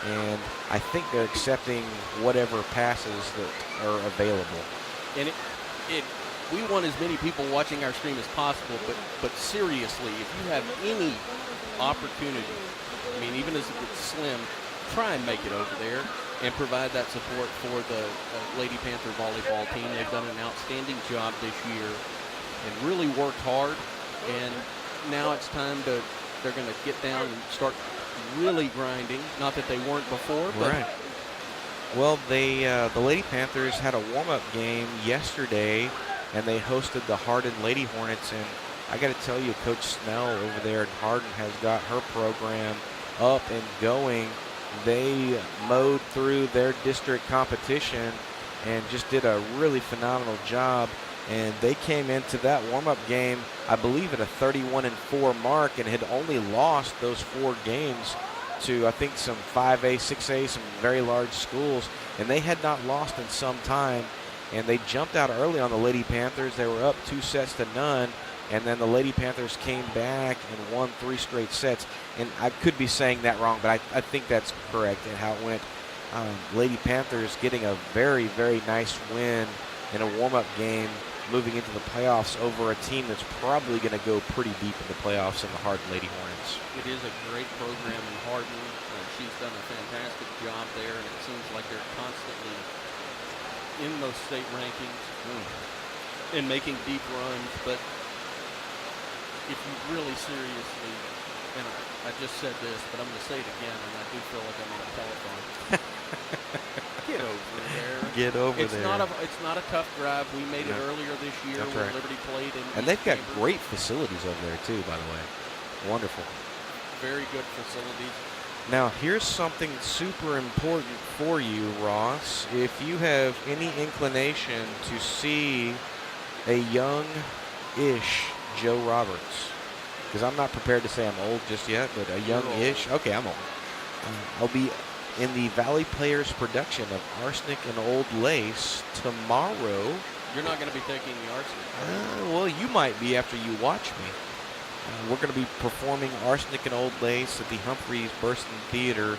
Speaker 1: and I think they're accepting whatever passes that are available.
Speaker 2: And we want as many people watching our stream as possible, but seriously, if you have any opportunity, I mean, even as it's slim, try and make it over there and provide that support for the Lady Panther volleyball team. They've done an outstanding job this year and really worked hard, and now it's time they're going to get down and start really grinding. Not that they weren't before, but
Speaker 1: right. Well, the Lady Panthers had a warm-up game yesterday, and they hosted the Hardin Lady Hornets. And I got to tell you, Coach Snell over there in Hardin has got her program up and going. They mowed through their district competition and just did a really phenomenal job. And they came into that warm-up game, I believe, at a 31-4 mark, and had only lost those 4 games to, I think, some 5A, 6A, some very large schools. And they had not lost in some time. And they jumped out early on the Lady Panthers. They were up 2-0. And then the Lady Panthers came back and won 3 straight sets. And I could be saying that wrong, but I think that's correct in how it went. Lady Panthers getting a very, very nice win in a warm-up game, moving into the playoffs over a team that's probably going to go pretty deep in the playoffs in the Hardin Lady Hornets.
Speaker 2: it is a great program in Hardin. She's done a fantastic job there, and it seems like they're constantly in those state rankings and making deep runs. But if you really seriously, and I just said this, but I'm going to say it again, and I do feel like I'm on a telephone. Get over there.
Speaker 1: Get over there.
Speaker 2: It's not a tough drive. We made it earlier this year when Liberty played in
Speaker 1: and they've got great facilities over there too, by the way. Wonderful.
Speaker 2: Very good facilities.
Speaker 1: Now, here's something super important for you, Ross. If you have any inclination to see a young-ish Joe Roberts, because I'm not prepared to say I'm old just yet, but a young-ish. Okay, I'm old. I'll be in the Valley Players production of Arsenic and Old Lace tomorrow.
Speaker 2: You're not going to be taking the Arsenic.
Speaker 1: Well, you might be after you watch me. We're going to be performing Arsenic and Old Lace at the Humphreys Burston Theater,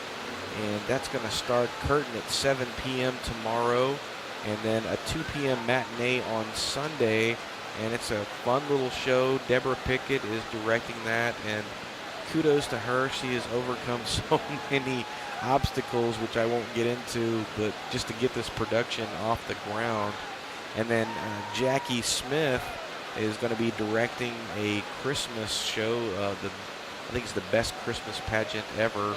Speaker 1: and that's going to start curtain at 7 p.m. tomorrow, and then a 2 p.m. matinee on Sunday, and it's a fun little show. Deborah Pickett is directing that, and kudos to her. She has overcome so many obstacles, which I won't get into, but just to get this production off the ground. And then Jackie Smith is going to be directing a Christmas show. I think it's the best Christmas pageant ever.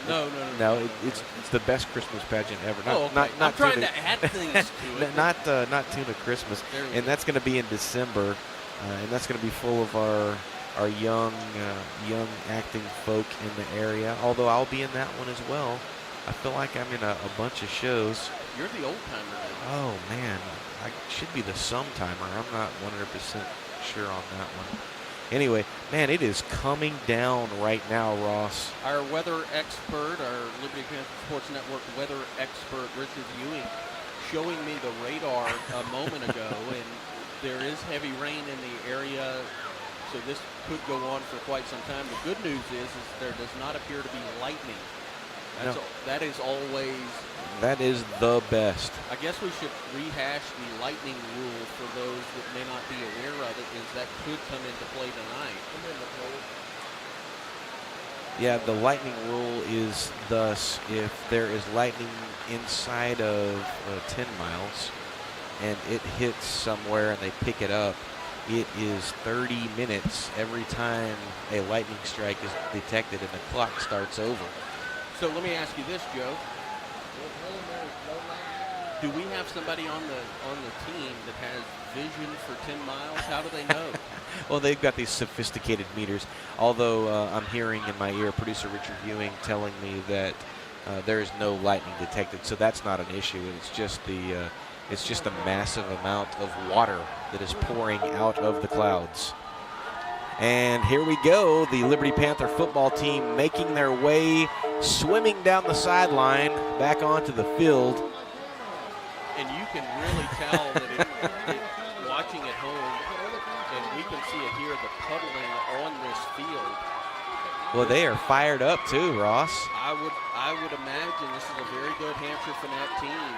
Speaker 1: No, it's the best Christmas pageant ever. Not
Speaker 2: I'm trying
Speaker 1: Tuna,
Speaker 2: to add things to it.
Speaker 1: not Tuna Christmas, and that's going to be in December, and that's going to be full of our young acting folk in the area. Although I'll be in that one as well. I feel like I'm in a bunch of shows.
Speaker 2: You're the old timer.
Speaker 1: Oh man, I should be the sometimer. I'm not 100% sure on that one. Anyway, man, it is coming down right now, Ross.
Speaker 2: Our weather expert, our Liberty Panther Sports Network weather expert, Richard Ewing, showing me the radar a moment ago, and there is heavy rain in the area, so this could go on for quite some time. The good news is there does not appear to be lightning. That is always...
Speaker 1: That is the best.
Speaker 2: I guess we should rehash the lightning rule for those that may not be aware of it, is that could come into play tonight.
Speaker 1: Yeah, the lightning rule is thus, if there is lightning inside of 10 miles and it hits somewhere and they pick it up, it is 30 minutes every time a lightning strike is detected and the clock starts over.
Speaker 2: So let me ask you this, Joe. Do we have somebody on the team that has vision for 10 miles? How do they know?
Speaker 1: Well, they've got these sophisticated meters. Although I'm hearing in my ear producer Richard Ewing telling me that there is no lightning detected, so that's not an issue. It's just a massive amount of water that is pouring out of the clouds. And here we go, the Liberty Panther football team making their way, swimming down the sideline, back onto the field.
Speaker 2: And you can really tell that watching at home, and we can see it here, the puddling on this field.
Speaker 1: Well, they are fired up too, Ross.
Speaker 2: I would imagine this is a very good Hamshire-Fanett team,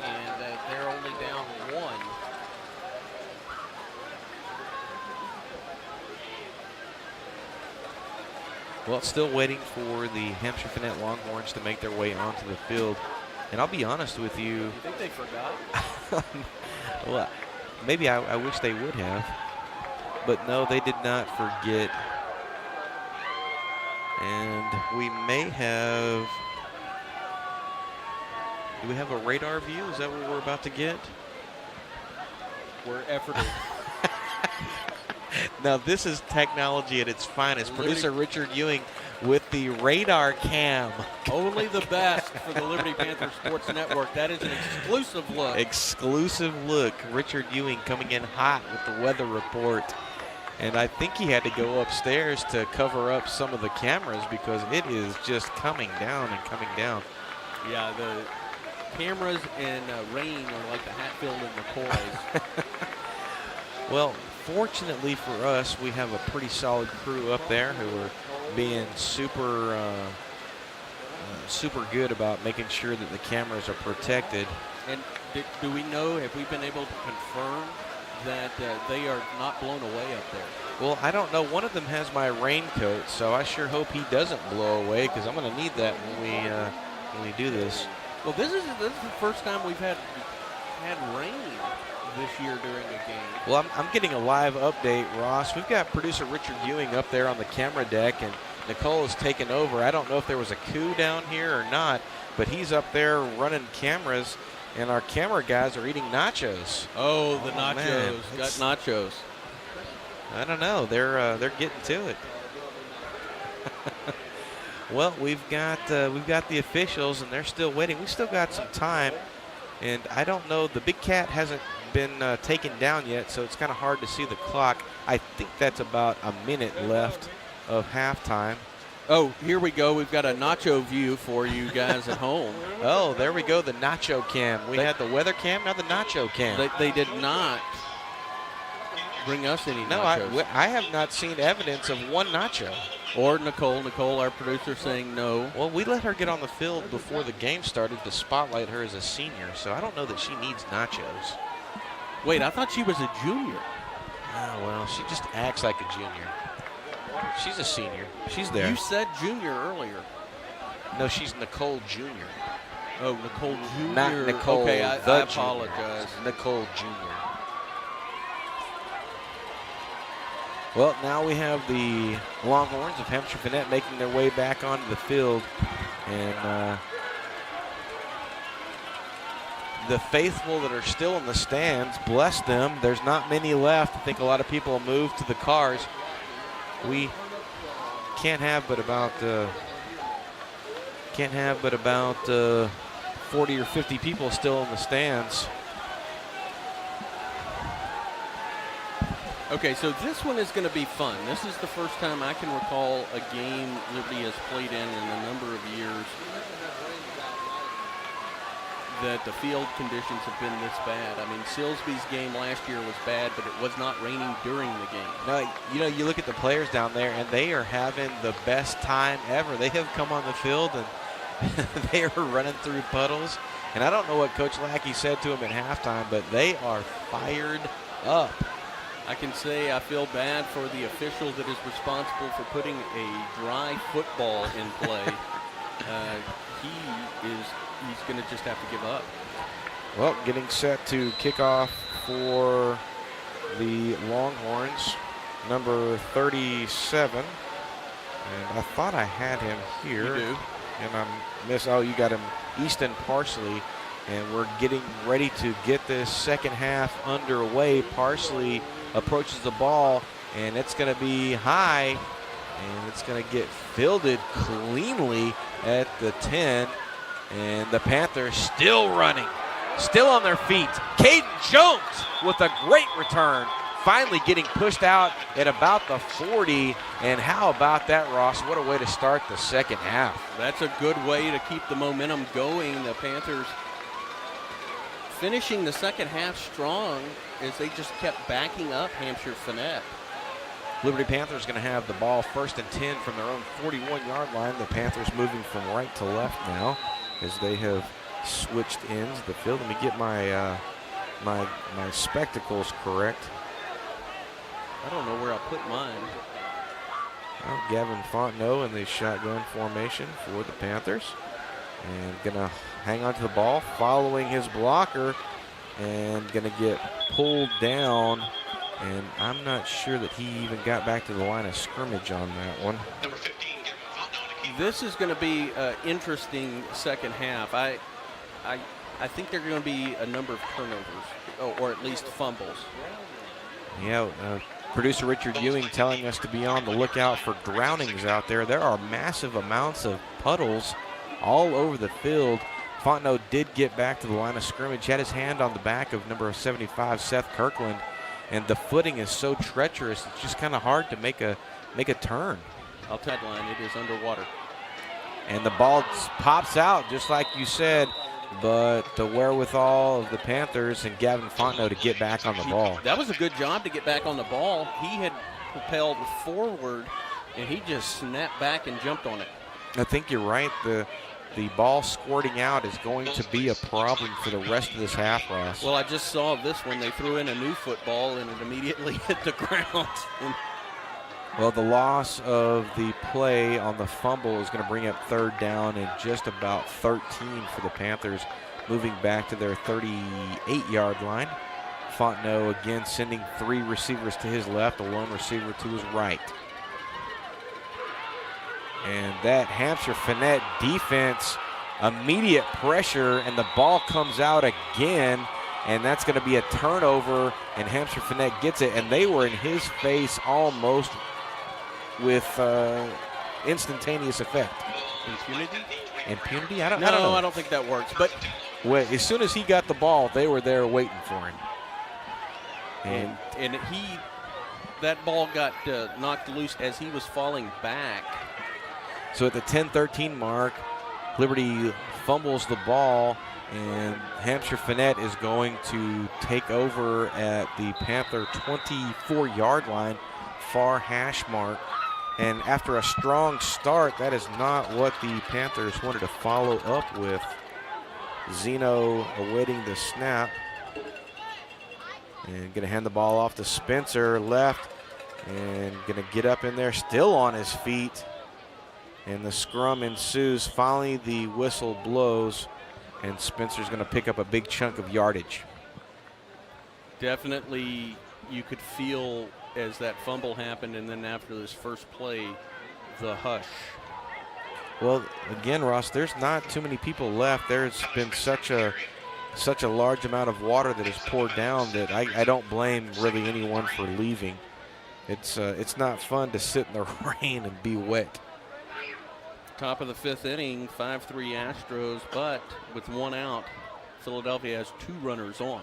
Speaker 2: and they're only down 1.
Speaker 1: Well, still waiting for the Hamshire-Fanett Longhorns to make their way onto the field. And I'll be honest with you.
Speaker 2: You think they forgot?
Speaker 1: Well, maybe I wish they would have. But no, they did not forget. And we may have. Do we have a radar view? Is that what we're about to get?
Speaker 2: We're efforting.
Speaker 1: Now, this is technology at its finest. Producer Richard Ewing with the radar cam.
Speaker 2: Only the best for the Liberty Panther Sports Network. That is an exclusive look.
Speaker 1: Exclusive look. Richard Ewing coming in hot with the weather report. And I think he had to go upstairs to cover up some of the cameras because it is just coming down and coming down.
Speaker 2: Yeah, the cameras and rain are like the Hatfield and McCoys.
Speaker 1: Well, fortunately for us, we have a pretty solid crew up there who are being super good about making sure that the cameras are protected.
Speaker 2: And do we know, have we been able to confirm that they are not blown away up there?
Speaker 1: Well, I don't know. One of them has my raincoat, so I sure hope he doesn't blow away because I'm going to need that when we do this.
Speaker 2: Well, this is the first time we've had rain this year during a game.
Speaker 1: Well, I'm getting a live update, Ross. We've got producer Richard Ewing up there on the camera deck, and Nicole has taken over. I don't know if there was a coup down here or not, but he's up there running cameras, and our camera guys are eating nachos.
Speaker 2: Oh, the nachos.
Speaker 1: Man.
Speaker 2: Got nachos.
Speaker 1: I don't know. They're getting to it. Well, we've got the officials, and they're still waiting. We still got some time, and I don't know. The big cat hasn't been taken down yet, so it's kind of hard to see the clock. I think that's about a minute left of halftime.
Speaker 2: Oh, here we go. We've got a nacho view for you guys at home.
Speaker 1: Oh, there we go, the nacho cam. We had the weather cam, now the nacho cam.
Speaker 2: They did not bring us any
Speaker 1: No,
Speaker 2: nachos.
Speaker 1: I have not seen evidence of one nacho.
Speaker 2: Or Nicole, our producer, saying no.
Speaker 1: Well, we let her get on the field before the game started to spotlight her as a senior, so I don't know that she needs nachos.
Speaker 2: Wait, I thought she was a junior.
Speaker 1: Oh, well, she just acts like a junior. She's a senior. She's there.
Speaker 2: You said junior earlier.
Speaker 1: No, she's Nicole Jr.
Speaker 2: Oh, Nicole Jr.
Speaker 1: Not Nicole.
Speaker 2: Okay, I
Speaker 1: the
Speaker 2: apologize.
Speaker 1: Junior. Nicole Jr. Well, now we have the Longhorns of Hamshire-Fanett making their way back onto the field. And the faithful that are still in the stands, bless them. There's not many left. I think a lot of people will move to the cars. We can't have but about 40 or 50 people still in the stands.
Speaker 2: Okay, so this one is going to be fun. This is the first time I can recall a game Liberty has played in a number of years that the field conditions have been this bad. I mean, Silsby's game last year was bad, but it was not raining during the game.
Speaker 1: No, you know, you look at the players down there, and they are having the best time ever. They have come on the field, and they are running through puddles. And I don't know what Coach Lackey said to them at halftime, but they are fired up.
Speaker 2: I can say I feel bad for the official that is responsible for putting a dry football in play. He's going to just have to give up.
Speaker 1: Well, getting set to kick off for the Longhorns, number 37. And I thought I had him here.
Speaker 2: You do.
Speaker 1: And oh, you got him, Easton Parsley. And we're getting ready to get this second half underway. Parsley approaches the ball, and it's going to be high, and it's going to get fielded cleanly at the 10. And the Panthers still running, still on their feet. Caden Jones with a great return, finally getting pushed out at about the 40. And how about that, Ross? What a way to start the second half.
Speaker 2: That's a good way to keep the momentum going. The Panthers finishing the second half strong as they just kept backing up Hamshire-Fanett.
Speaker 1: Liberty Panthers going to have the ball 1st and 10 from their own 41-yard line. The Panthers moving from right to left now as they have switched ends of the field. Let me get my my spectacles correct.
Speaker 2: I don't know where I put mine.
Speaker 1: Well, Gavin Fontenot in the shotgun formation for the Panthers. And going to hang on to the ball, following his blocker, and going to get pulled down. And I'm not sure that he even got back to the line of scrimmage on that one.
Speaker 3: Number 15, Gavin Fontenot to keep.
Speaker 2: This is going to be an interesting second half. I think there are going to be a number of turnovers, or at least fumbles.
Speaker 1: Yeah, producer Richard Ewing telling us to be on the lookout for drownings out there. There are massive amounts of puddles all over the field. Fontenot did get back to the line of scrimmage, had his hand on the back of number 75, Seth Kirkland, and the footing is so treacherous, it's just kind of hard to make a turn.
Speaker 2: I'll tell you, line, it is underwater.
Speaker 1: And the ball pops out, just like you said, but the wherewithal of the Panthers and Gavin Fontenot to get back on the ball.
Speaker 2: That was a good job to get back on the ball. He had propelled forward, and he just snapped back and jumped on it.
Speaker 1: I think you're right. The ball squirting out is going to be a problem for the rest of this half, Ross.
Speaker 2: Well, I just saw this one. They threw in a new football, and it immediately hit the ground.
Speaker 1: Well, the loss of the play on the fumble is going to bring up 3rd down and just about 13 for the Panthers, moving back to their 38-yard line. Fontenot again sending 3 receivers to his left, a lone receiver to his right. And that Hamshire-Fanett defense, immediate pressure, and the ball comes out again, and that's going to be a turnover, and Hamshire-Fanett gets it, and they were in his face almost with instantaneous effect.
Speaker 2: Impunity?
Speaker 1: Impunity? I don't
Speaker 2: No,
Speaker 1: know.
Speaker 2: I don't think that works. But
Speaker 1: As soon as he got the ball, they were there waiting for him.
Speaker 2: and that ball got knocked loose as he was falling back.
Speaker 1: So at the 10-13 mark, Liberty fumbles the ball, and Hamshire-Fanett is going to take over at the Panther 24-yard line, far hash mark. And after a strong start, that is not what the Panthers wanted to follow up with. Zeno awaiting the snap. And going to hand the ball off to Spencer, left, and going to get up in there, still on his feet. And the scrum ensues. Finally, the whistle blows, and Spencer's going to pick up a big chunk of yardage.
Speaker 2: Definitely, you could feel as that fumble happened, and then after this first play, the hush.
Speaker 1: Well, again, Ross, there's not too many people left. There's been such a large amount of water that has poured down that I don't blame really anyone for leaving. It's not fun to sit in the rain and be wet.
Speaker 2: Top of the 5th inning, 5-3 Astros, but with 1 out, Philadelphia has 2 runners on.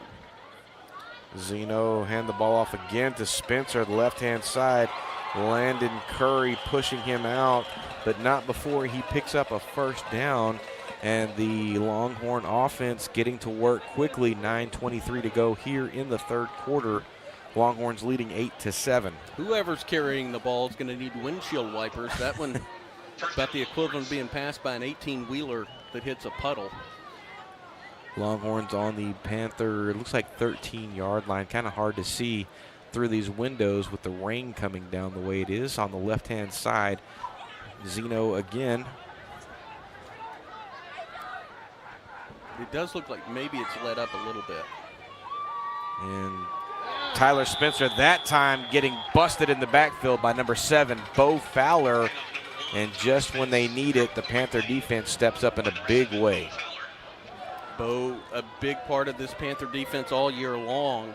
Speaker 1: Zeno hand the ball off again to Spencer, the left-hand side. Landon Curry pushing him out, but not before he picks up a 1st down. And the Longhorn offense getting to work quickly. 9:23 to go here in the 3rd quarter. Longhorns leading 8-7.
Speaker 2: Whoever's carrying the ball is going to need windshield wipers. That one about the equivalent of being passed by an 18-wheeler that hits a puddle.
Speaker 1: Longhorns on the Panther, it looks like 13-yard line. Kind of hard to see through these windows with the rain coming down the way it is. On the left-hand side, Zeno again.
Speaker 2: It does look like maybe it's let up a little bit.
Speaker 1: And Tyler Spencer that time getting busted in the backfield by number 7, Bo Fowler. And just when they need it, the Panther defense steps up in a big way.
Speaker 2: Bo, a big part of this Panther defense all year long.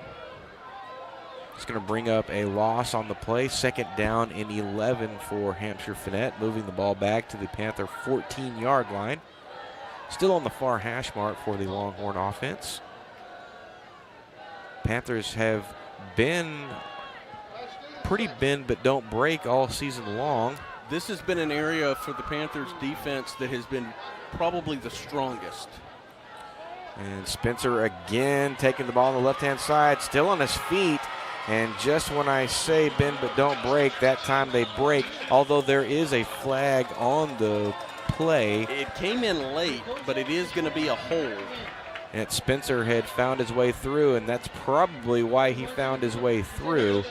Speaker 1: It's going to bring up a loss on the play. 2nd down and 11 for Hamshire-Fanett, moving the ball back to the Panther 14-yard line. Still on the far hash mark for the Longhorn offense. Panthers have been pretty bend but don't break all season long.
Speaker 2: This has been an area for the Panthers defense that has been probably the strongest.
Speaker 1: And Spencer again taking the ball on the left-hand side, still on his feet. And just when I say bend but don't break, that time they break, although there is a flag on the play.
Speaker 2: It came in late, but it is going to be a hold.
Speaker 1: And Spencer had found his way through, and that's probably why he found his way through.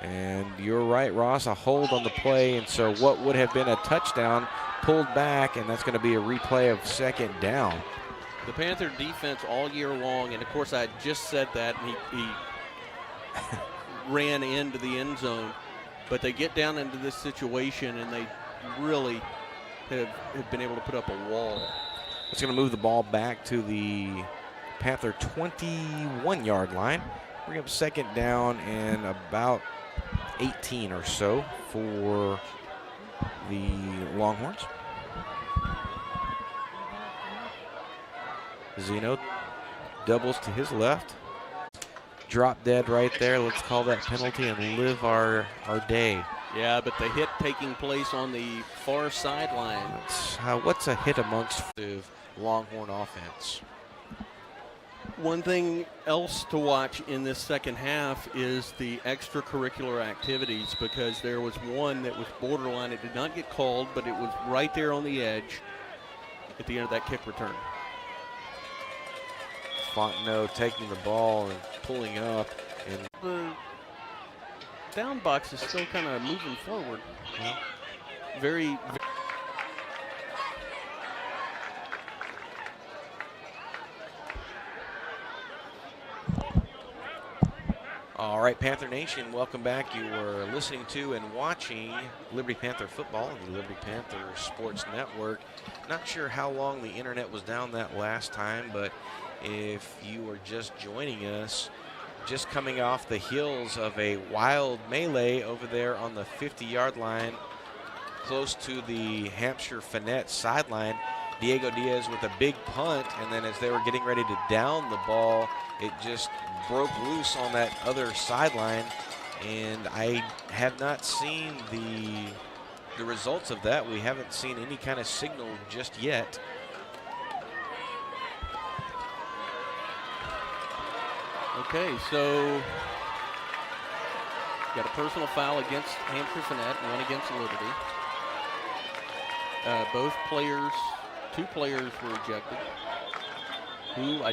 Speaker 1: And you're right, Ross, a hold on the play, and so what would have been a touchdown pulled back, and that's going to be a replay of second down.
Speaker 2: The Panther defense all year long, and of course I just said that, and he ran into the end zone, but they get down into this situation, and they really have been able to put up a wall.
Speaker 1: It's going to move the ball back to the Panther 21-yard line. Bring up second down and about 18 or so for the Longhorns. Zeno doubles to his left. Drop dead right there. Let's call that penalty and live our day.
Speaker 2: Yeah, but the hit taking place on the far sideline.
Speaker 1: What's a hit amongst the Longhorn offense?
Speaker 2: One thing else to watch in this second half is the extracurricular activities, because there was one that was borderline. It did not get called, but it was right there on the edge at the end of that kick return.
Speaker 1: Fontenot taking the ball and pulling up. And
Speaker 2: the down box is still kind of moving forward.
Speaker 1: Yeah.
Speaker 2: Very.
Speaker 1: All right, Panther Nation, welcome back. You are listening to and watching Liberty Panther football on the Liberty Panther Sports Network. Not sure how long the internet was down that last time, but if you were just joining us, just coming off the heels of a wild melee over there on the 50-yard line, close to the Hamshire-Fanett sideline, Diego Diaz with a big punt, and then as they were getting ready to down the ball, it just broke loose on that other sideline, and I have not seen the results of that. We haven't seen any kind of signal just yet.
Speaker 2: Okay, so got a personal foul against Hamshire-Fanett and one against Liberty. Both players, two players were ejected. Who I don't